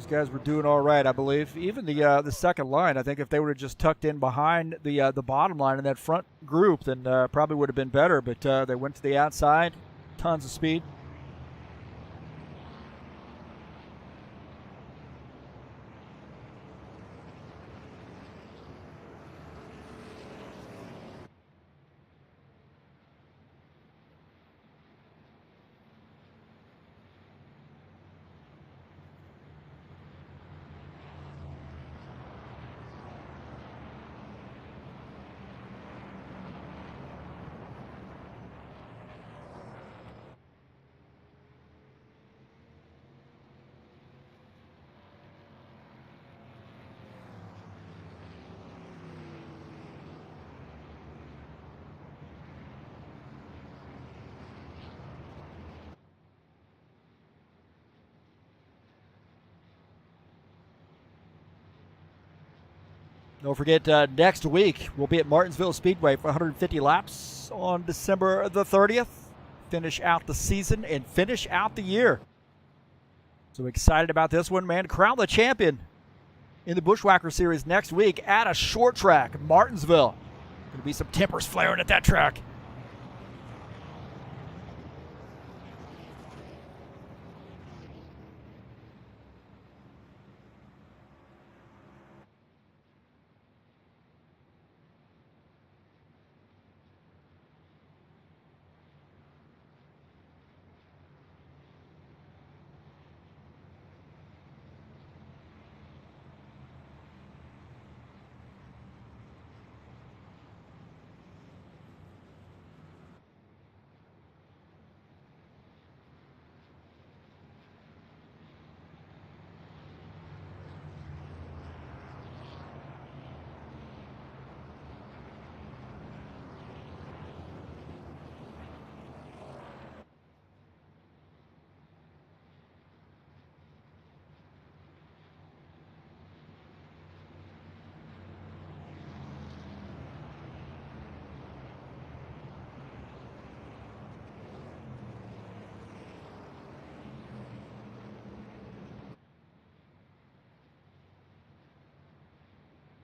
guys were doing all right, I believe. Even the second line, I think if they would have just tucked in behind the bottom line in that front group, then probably would have been better. But they went to the outside, Tons of speed. Don't forget, next week we'll be at Martinsville Speedway for 150 laps on December the 30th. Finish out the season and finish out the year. So excited about this one, man. Crown the champion in the Buschwacker Series next week at a short track, Martinsville. Going to be some tempers flaring at that track.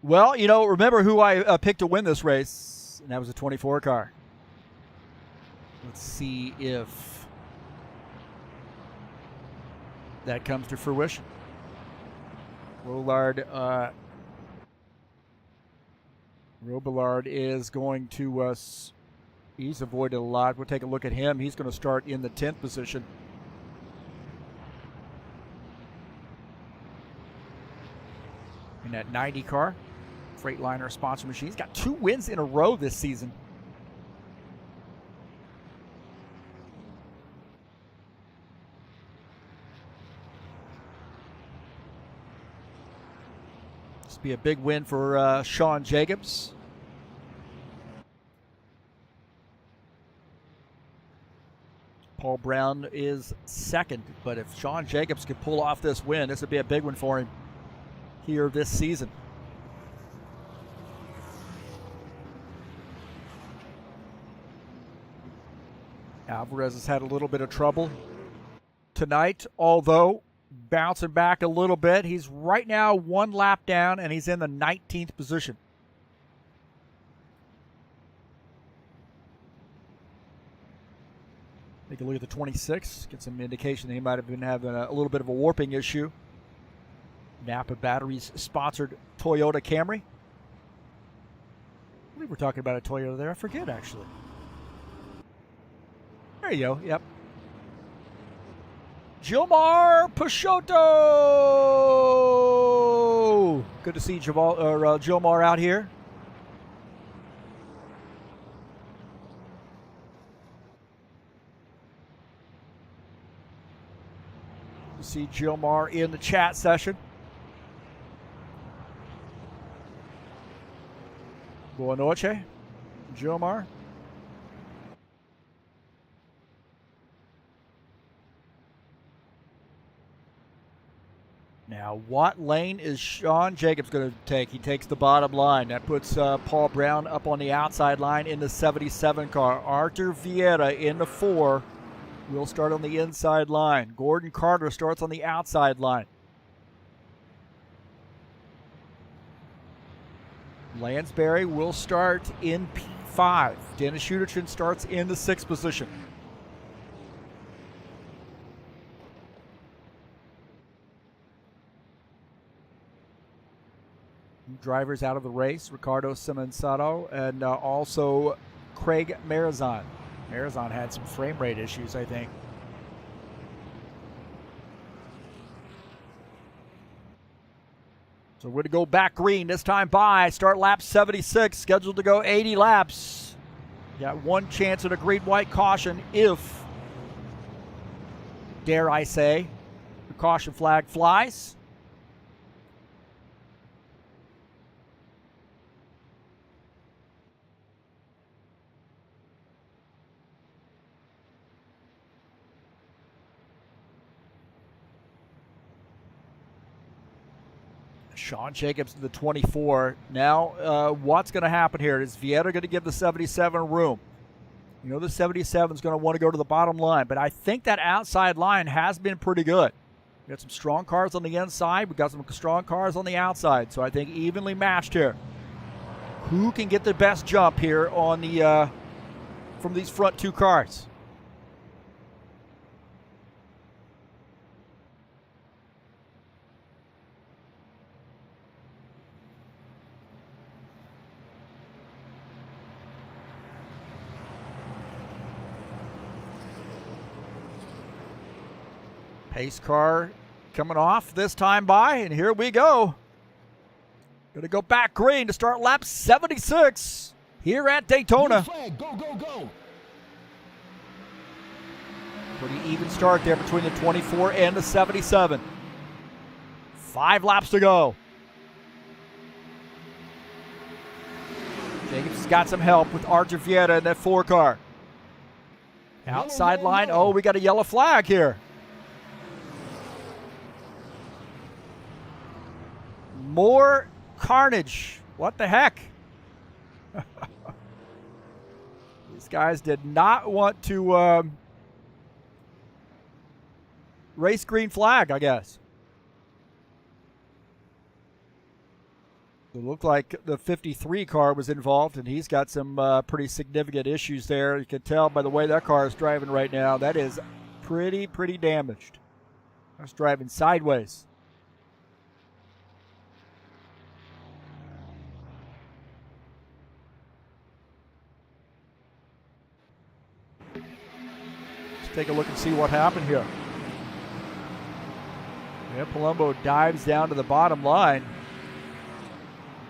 Well, you know, remember who I picked to win this race, and that was a 24 car. Let's see if that comes to fruition. Robillard is going to, he's avoided a lot. We'll take a look at him. He's going to start in the 10th position. In that 90 car. Freightliner sponsor machine. He's got 2 wins in a row this season. This will be a big win for Sean Jacobs. Paul Brown is second, but if Sean Jacobs could pull off this win, this would be a big one for him here this season. Alvarez has had a little bit of trouble tonight, although bouncing back a little bit. He's right now 1 lap down, and he's in the 19th position. Take a look at the 26. Get some indication that he might have been having a little bit of a warping issue. Napa Batteries sponsored Toyota Camry. I believe we're talking about a Toyota there. I forget, actually. There you go. Yep. Gilmar Peixoto. Good to see Gilmar out here. You see Gilmar in the chat session. Boa noche, Gilmar. Now, what lane is Sean Jacobs going to take? He takes the bottom line. That puts Paul Brown up on the outside line in the 77 car. Arthur Vieira in the 4 will start on the inside line. Gordon Carter starts on the outside line. Lansbury will start in P5. Dennis Schuderton starts in the 6th position. drivers out of the race, Ricardo Simonsato and also Craig Marizon. Marizon had some frame rate issues, I think. So we're going to go back green this time by. Start lap 76, scheduled to go 80 laps. Got one chance at a green-white caution if, dare I say, the caution flag flies. Sean Jacobs to the 24. Now, what's going to happen here? Is Vieta going to give the 77 room? You know the 77 is going to want to go to the bottom line, but I think that outside line has been pretty good. We got some strong cars on the inside. We got some strong cars on the outside, so I think evenly matched here. Who can get the best jump here on the from these front two cars? Pace car coming off this time by, and here we go. Going to go back green to start lap 76 here at Daytona. Flag, go, go, go. Pretty even start there between the 24 and the 77. 5 laps to go. Jacobs has got some help with Archer Vieta in that 4 car. Outside line, oh, we got a yellow flag here. More carnage. What the heck? These guys did not want to race green flag, I guess. It looked like the 53 car was involved, and he's got some pretty significant issues there. You can tell by the way that car is driving right now. That is pretty damaged. It's driving sideways. Take a look and see what happened here. Yeah, Palumbo dives down to the bottom line.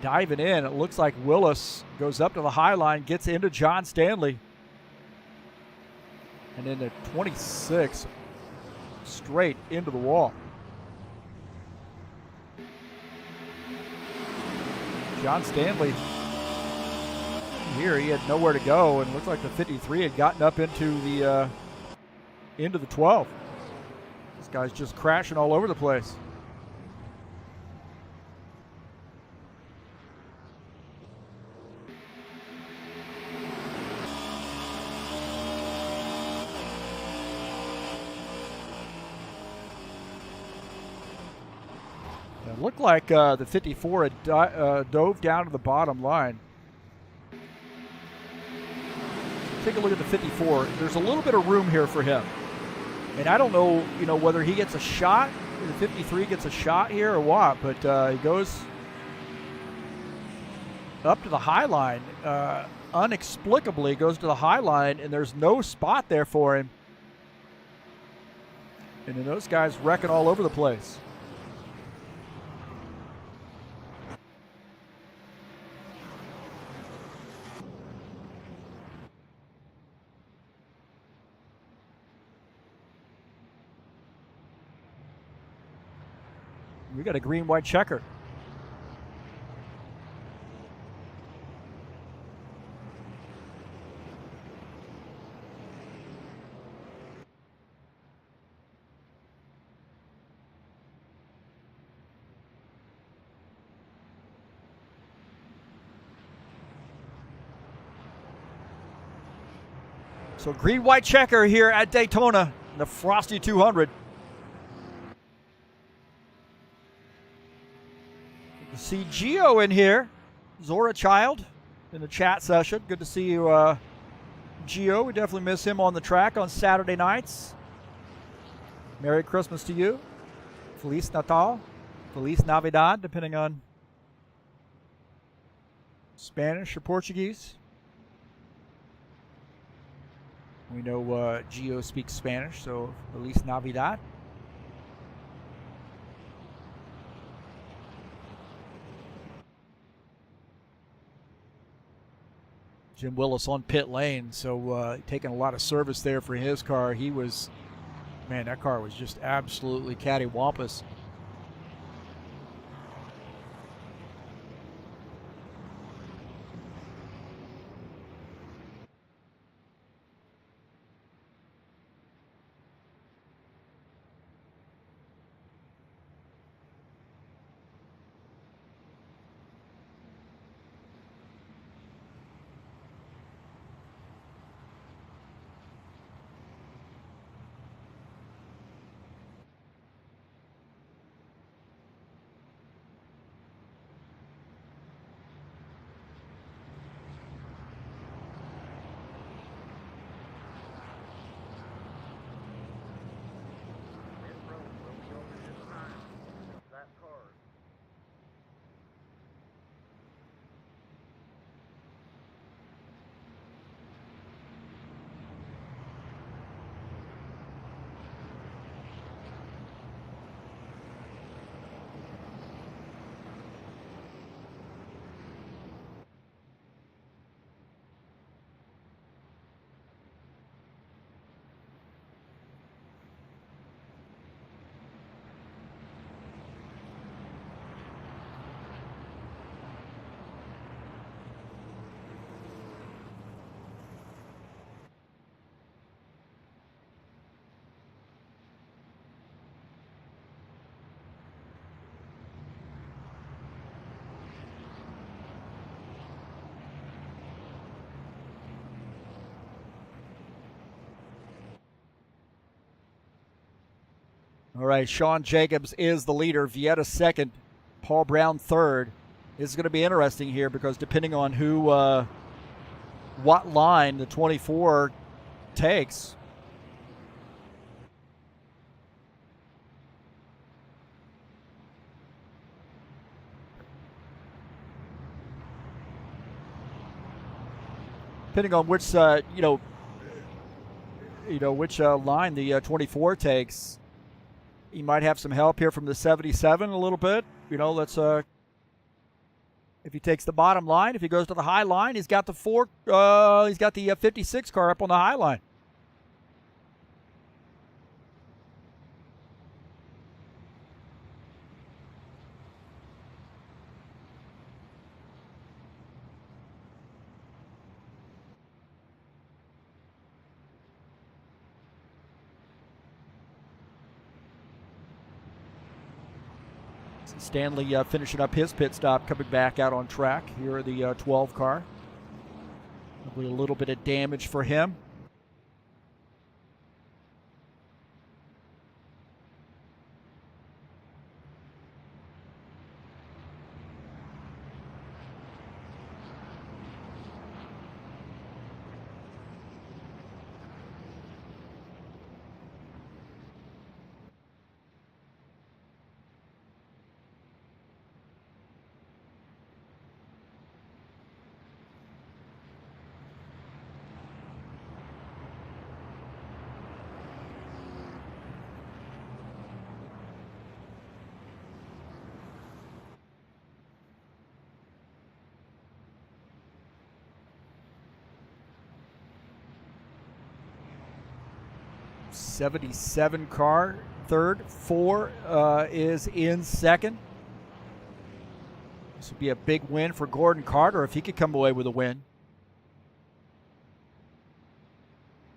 Diving in, it looks like Willis goes up to the high line, gets into John Stanley. And then the 26 straight into the wall. John Stanley here, he had nowhere to go, and it looks like the 53 had gotten up into the 12. This guy's just crashing all over the place. It looked like the 54 had dove down to the bottom line. Take a look at the 54. There's a little bit of room here for him. And I don't know, whether he gets a shot, the 53 gets a shot here or what, but he goes up to the high line. Inexplicably goes to the high line, and there's no spot there for him. And then those guys wrecking all over the place. We got a green-white checker. So green-white checker here at Daytona, the Frosty 200. See Gio in here, Zora Child in the chat session. Good to see you, Gio. We definitely miss him on the track on Saturday nights. Merry Christmas to you. Feliz Natal. Feliz Navidad, depending on Spanish or Portuguese? We know Gio speaks Spanish, so Feliz Navidad. Jim Willis on pit lane, so taking a lot of service there for his car. He was, man, that car was just absolutely cattywampus. All right, Sean Jacobs is the leader. Vieta second. Paul Brown third. This is going to be interesting here because depending on who, what line the 24 takes. Depending on which, which line the 24 takes. He might have some help here from the 77 a little bit. Let's if he takes the bottom line, if he goes to the high line, he's got the 56 car up on the high line. Stanley finishing up his pit stop, coming back out on track. Here are the 12 car. Probably a little bit of damage for him. '77 car third. 4 is in second. This would be a big win for Gordon Carter if he could come away with a win.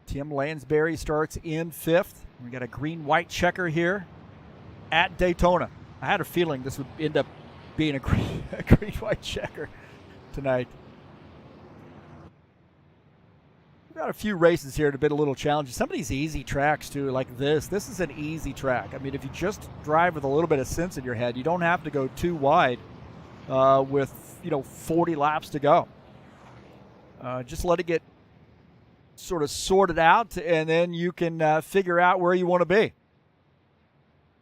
Tim Lansbury starts in 5th. We got a green-white checker here at Daytona. I had a feeling this would end up being a green-white checker tonight. We've got a few races here that have been a little challenging. Some of these easy tracks, too, like this. This is an easy track. I mean, if you just drive with a little bit of sense in your head, you don't have to go too wide with, 40 laps to go. Just let it get sort of sorted out, and then you can figure out where you want to be.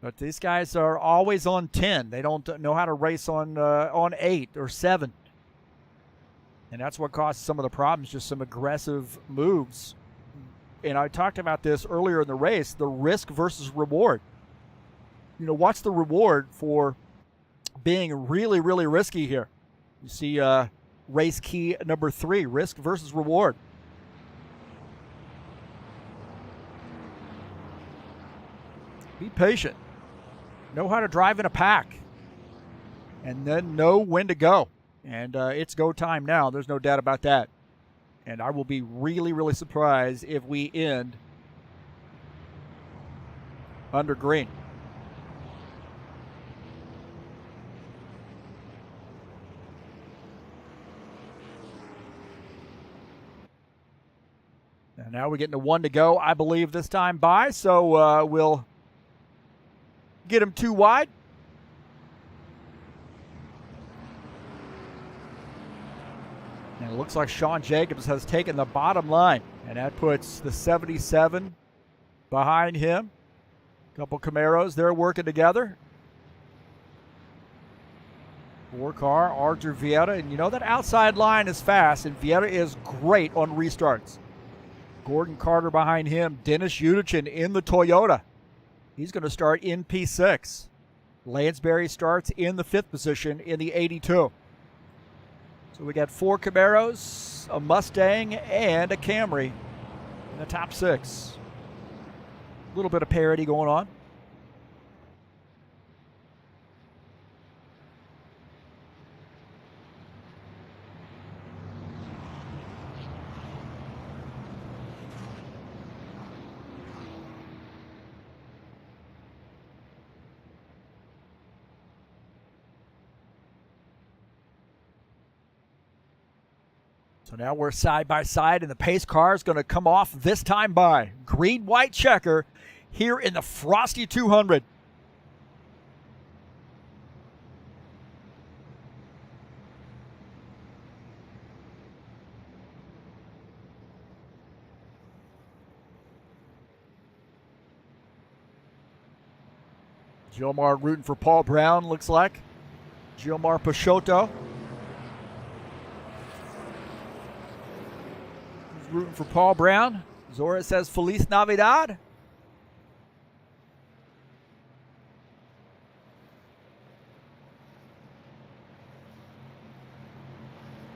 But these guys are always on 10. They don't know how to race on 8 or 7. And that's what caused some of the problems, just some aggressive moves. And I talked about this earlier in the race, the risk versus reward. You know, what's the reward for being really, really risky here? You see race key number 3, risk versus reward. Be patient. Know how to drive in a pack. And then know when to go. And it's go time now. There's no doubt about that. And I will be really, really surprised if we end under green. And now we're getting to 1 to go, I believe, this time by. So we'll get him 2 wide. And it looks like Sean Jacobs has taken the bottom line. And that puts the 77 behind him. A couple Camaros there working together. 4-car, Arthur Vieira. And you know that outside line is fast, and Vieira is great on restarts. Gordon Carter behind him. Dennis Udichin in the Toyota. He's going to start in P6. Lansbury starts in the 5th position in the 82. So we got 4 Camaros, a Mustang, and a Camry in the top 6. A little bit of parity going on. So now we're side by side, and the pace car is going to come off this time by. Green-white checker here in the Frosty 200. Gilmar rooting for Paul Brown, looks like. Gilmar Peixoto. Rooting for Paul Brown. Zora says Feliz Navidad.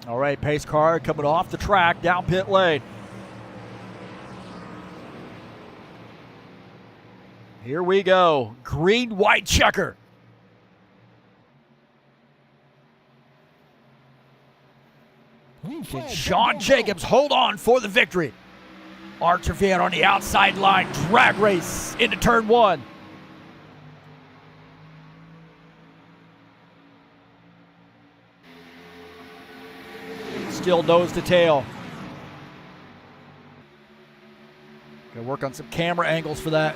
All right, pace car coming off the track down pit lane. Here we go. Green-white checker. Can Sean Jacobs hold on for the victory? Arthur Vieira on the outside line. Drag race into turn 1. Still nose to tail. Gonna work on some camera angles for that.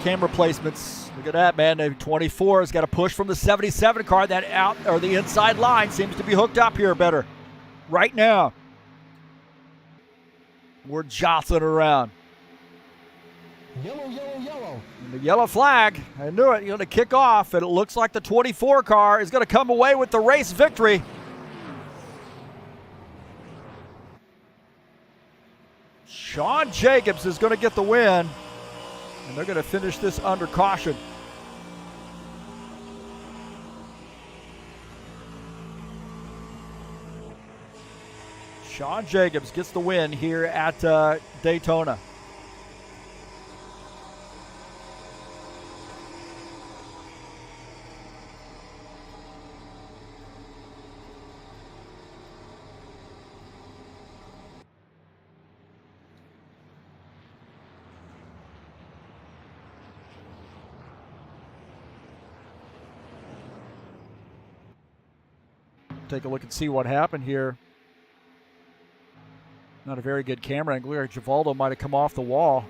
Camera placements. Look at that, man. The 24 has got a push from the 77 car. That out or the inside line seems to be hooked up here better. Right now, we're jostling around. Yellow, yellow, yellow. And the yellow flag, I knew it, going to kick off, and it looks like the 24 car is going to come away with the race victory. Sean Jacobs is going to get the win, and they're going to finish this under caution. Sean Jacobs gets the win here at Daytona. Take a look and see what happened here. Not a very good camera angle. Givaldo might have come off the wall.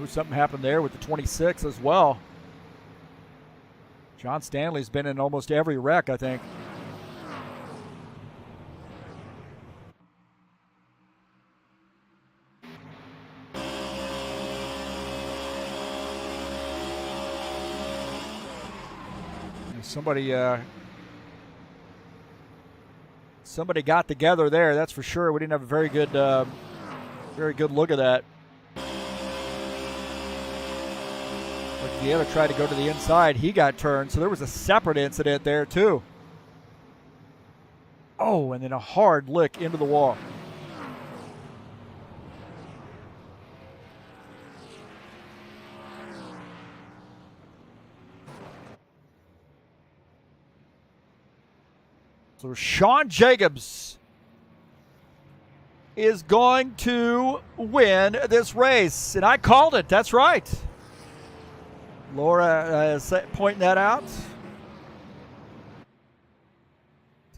Ooh, something happened there with the 26 as well. John Stanley's been in almost every wreck, I think. Somebody got together there, that's for sure. We didn't have a very good look at that. But the other tried to go to the inside. He got turned, so there was a separate incident there too. Oh, and then a hard lick into the wall. So Sean Jacobs is going to win this race. And I called it. That's right. Laura is pointing that out.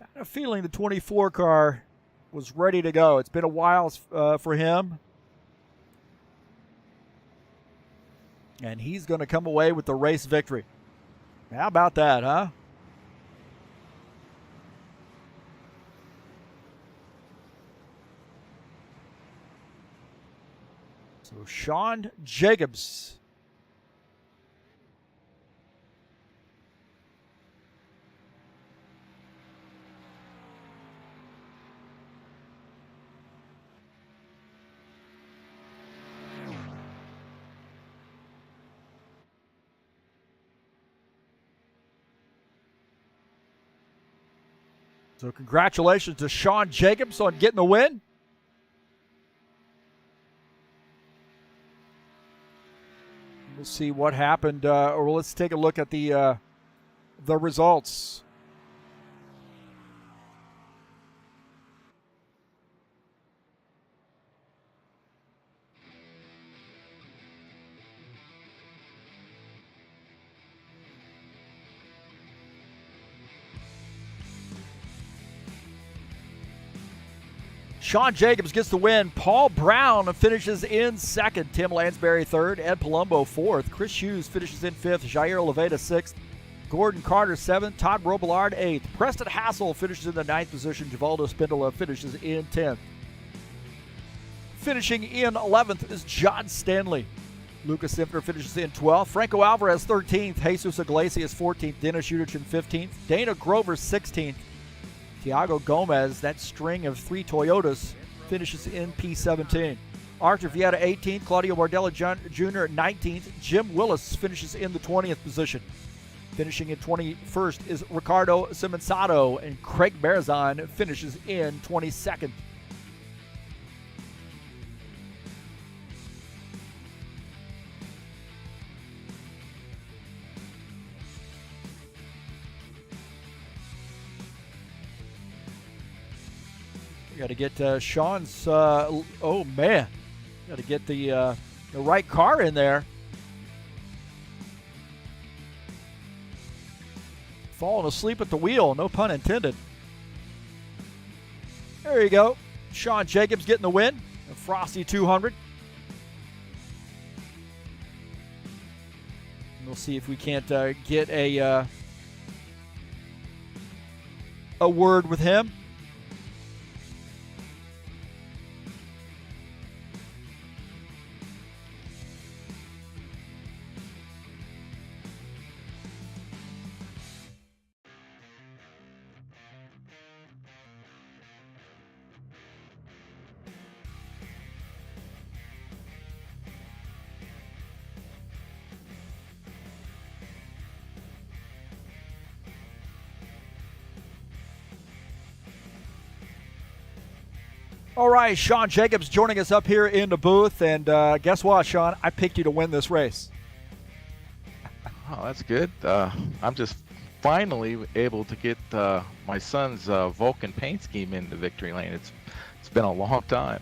I have a feeling the 24 car was ready to go. It's been a while for him. And he's going to come away with the race victory. How about that, huh? So Sean Jacobs. So congratulations to Sean Jacobs on getting the win. We'll see what happened, or let's take a look at the results. Sean Jacobs gets the win. Paul Brown finishes in second. Tim Lansbury third. Ed Palumbo fourth. Chris Hughes finishes in fifth. Jair Leveda sixth. Gordon Carter seventh. Todd Robillard eighth. Preston Hassel finishes in the ninth position. Givaldo Spindola finishes in 10th. Finishing in 11th is John Stanley. Lucas Simfer finishes in 12th. Franco Alvarez 13th. Jesus Iglesias 14th. Dennis Udich 15th. Dana Grover 16th. Tiago Gomez, that string of 3 Toyotas, finishes in P17. Arthur Vieta 18th, Claudio Bardella Jr. 19th. Jim Willis finishes in the 20th position. Finishing in 21st is Ricardo Simonsato, and Craig Berzon finishes in 22nd. Got to get Sean's, oh man, got to get the right car in there. Falling asleep at the wheel, no pun intended. There you go. Sean Jacobs getting the win. The Frosty 200. We'll see if we can't get a word with him. All right, Sean Jacobs joining us up here in the booth. And guess what, Sean? I picked you to win this race. Oh, that's good. I'm just finally able to get my son's Vulcan paint scheme into victory lane. It's been a long time.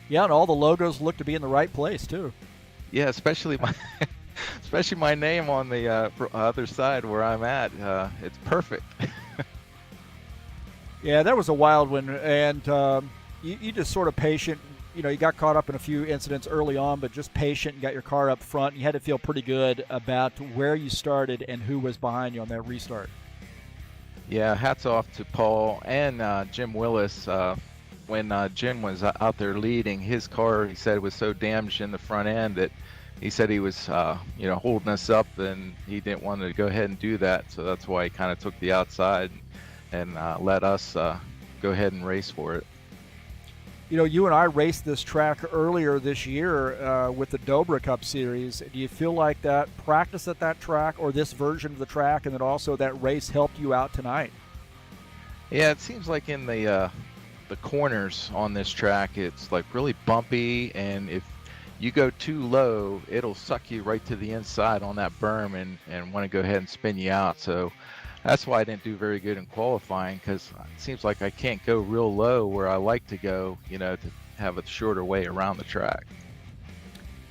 Yeah, and all the logos look to be in the right place, too. Yeah, especially my name on the other side where I'm at. It's perfect. Yeah, that was a wild one, and you just sort of patient. You know, you got caught up in a few incidents early on, but just patient and got your car up front. You had to feel pretty good about where you started and who was behind you on that restart. Yeah, hats off to Paul and Jim Willis. When Jim was out there leading, his car, he said, was so damaged in the front end that he said he was, holding us up, and he didn't want to go ahead and do that. So that's why he kind of took the outside. and let us go ahead and race for it. You know, you and I raced this track earlier this year with the Dobra Cup Series. Do you feel like that practice at that track, or this version of the track, and then also that race helped you out tonight? Yeah, it seems like in the corners on this track, it's like really bumpy, and if you go too low, it'll suck you right to the inside on that berm and want to go ahead and spin you out. So that's why I didn't do very good in qualifying, because it seems like I can't go real low where I like to go, you know, to have a shorter way around the track.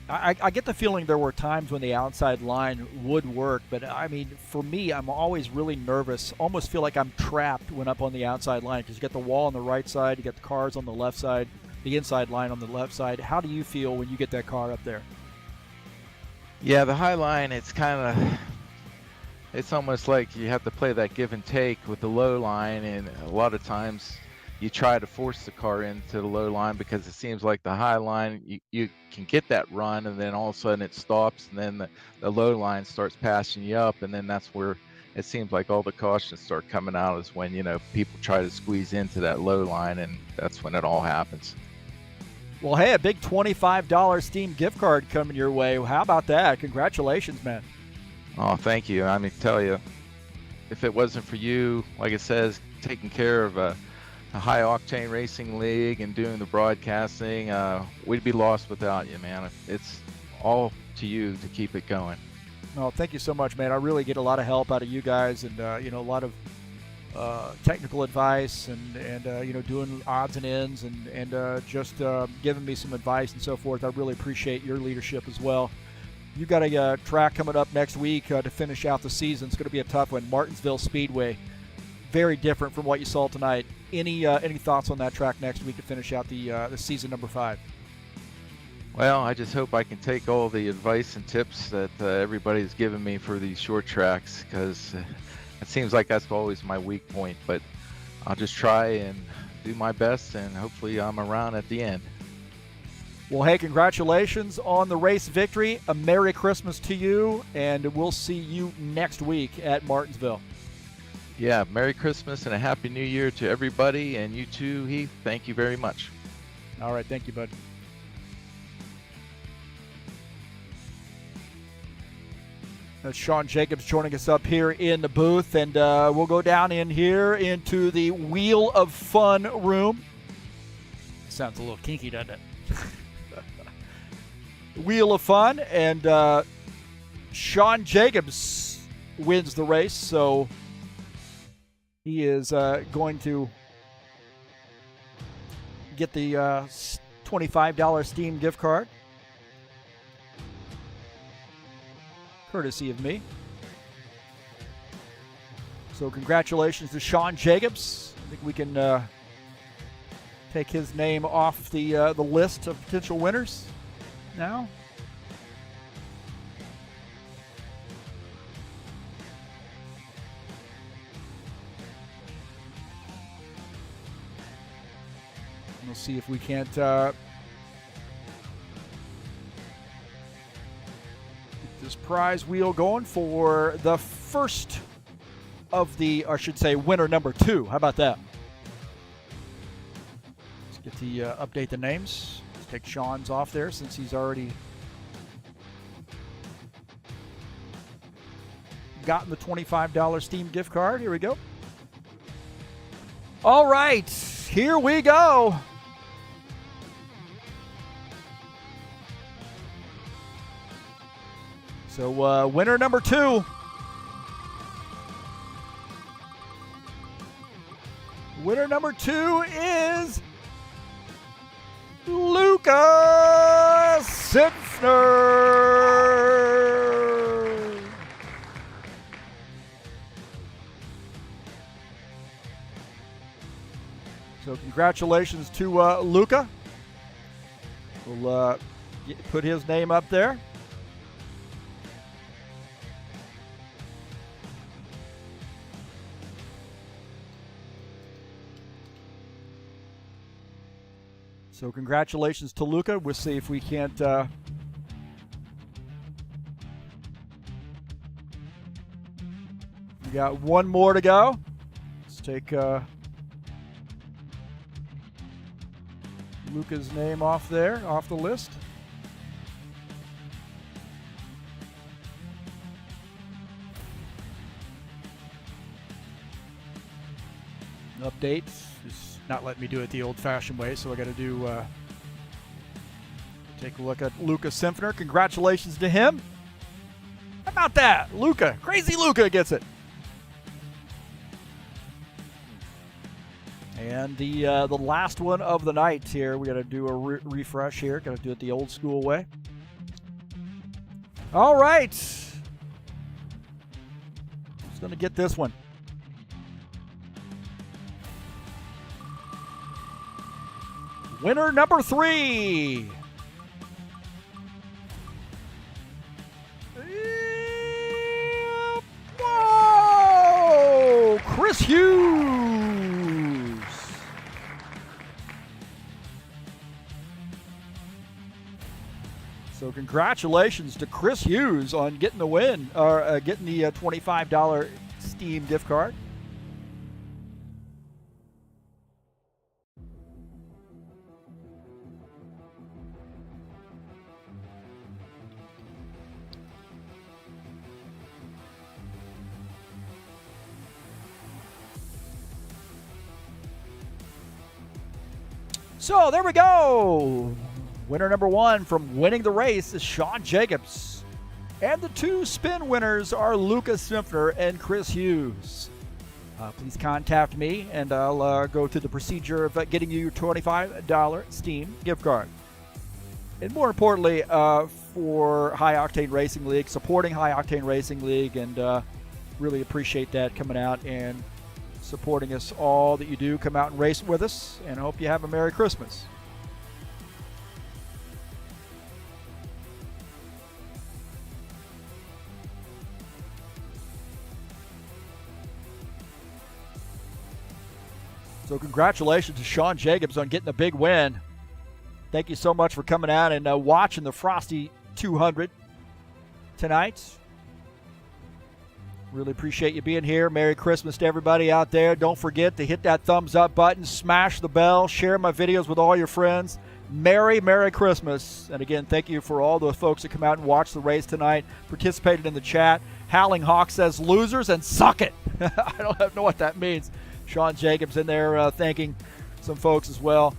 I get the feeling there were times when the outside line would work, but I mean, for me, I'm always really nervous, almost feel like I'm trapped when up on the outside line, because you get the wall on the right side, you get the cars on the left side, the inside line on the left side. How do you feel when you get that car up there? Yeah, the high line, it's kind of, it's almost like you have to play that give and take with the low line, and a lot of times you try to force the car into the low line because it seems like the high line, you can get that run, and then all of a sudden it stops, and then the low line starts passing you up, and then that's where it seems like all the cautions start coming out, is when, you know, people try to squeeze into that low line, and that's when it all happens. Well, hey, a big $25 Steam gift card coming your way. How about that? Congratulations, man. Oh, thank you. I mean, tell you, if it wasn't for you, like it says, taking care of a high octane racing league and doing the broadcasting, we'd be lost without you, man. It's all to you to keep it going. Oh, thank you so much, man. I really get a lot of help out of you guys, and you know, a lot of technical advice, and you know, doing odds and ends, and just giving me some advice and so forth. I really appreciate your leadership as well. You got a track coming up next week to finish out the season. It's going to be a tough one. Martinsville Speedway, very different from what you saw tonight. Any thoughts on that track next week to finish out the season number 5? Well, I just hope I can take all the advice and tips that everybody's given me for these short tracks, because it seems like that's always my weak point. But I'll just try and do my best, and hopefully I'm around at the end. Well, hey, congratulations on the race victory. A Merry Christmas to you, and we'll see you next week at Martinsville. Yeah, Merry Christmas and a Happy New Year to everybody, and you too, Heath. Thank you very much. All right, thank you, bud. That's Sean Jacobs joining us up here in the booth, and we'll go down in here into the Wheel of Fun room. Sounds a little kinky, doesn't it? Wheel of Fun, and Sean Jacobs wins the race, so he is going to get the $25 Steam gift card, courtesy of me. So congratulations to Sean Jacobs. I think we can take his name off the list of potential winners now. We'll see if we can't get this prize wheel going for the first of the, or I should say, winner number 2. How about that? Let's get the update the names. Let's take Sean's off there since he's already gotten the $25 Steam gift card. Here we go. All right, here we go. So winner number 2. Winner number 2 is Luca Sipfner. So congratulations to Luca. We'll put his name up there. So congratulations to Luca. We'll see if we can't we got one more to go. Let's take Luca's name off there, off the list. Updates. It's not letting me do it the old-fashioned way, so I got to do take a look at Luca Symphner. Congratulations to him. How about that? Luca, crazy Luca gets it. And the last one of the night here, we got to do a refresh here. Got to do it the old school way. All right. Just going to get this one. Winner number 3. Whoa! Chris Hughes. So congratulations to Chris Hughes on getting the win, or getting the $25 Steam gift card. So there we go. Winner number 1 from winning the race is Sean Jacobs. And the 2 spin winners are Lucas Symphner and Chris Hughes. Please contact me and I'll go through the procedure of getting you your $25 Steam gift card. And more importantly, for High Octane Racing League, supporting High Octane Racing League, and really appreciate that, coming out and supporting us all that you do. Come out and race with us, and I hope you have a Merry Christmas. So congratulations to Sean Jacobs on getting a big win. Thank you so much for coming out and watching the Frosty 200 tonight. Really appreciate you being here. Merry Christmas to everybody out there. Don't forget to hit that thumbs up button, smash the bell, share my videos with all your friends. Merry Christmas. And again, thank you for all those folks that come out and watch the race tonight, participated in the chat. Howling Hawk says losers and suck it. I don't know what that means. Sean Jacobs in there thanking some folks as well.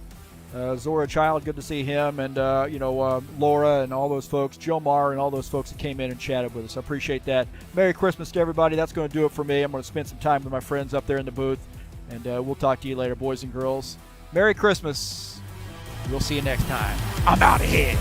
Zora Child, good to see him, and Laura and all those folks, Joe Marr and all those folks that came in and chatted with us. I appreciate that. Merry Christmas to everybody. That's going to do it for me. I'm going to spend some time with my friends up there in the booth, and we'll talk to you later, boys and girls. Merry Christmas. We'll see you next time. I'm out of here.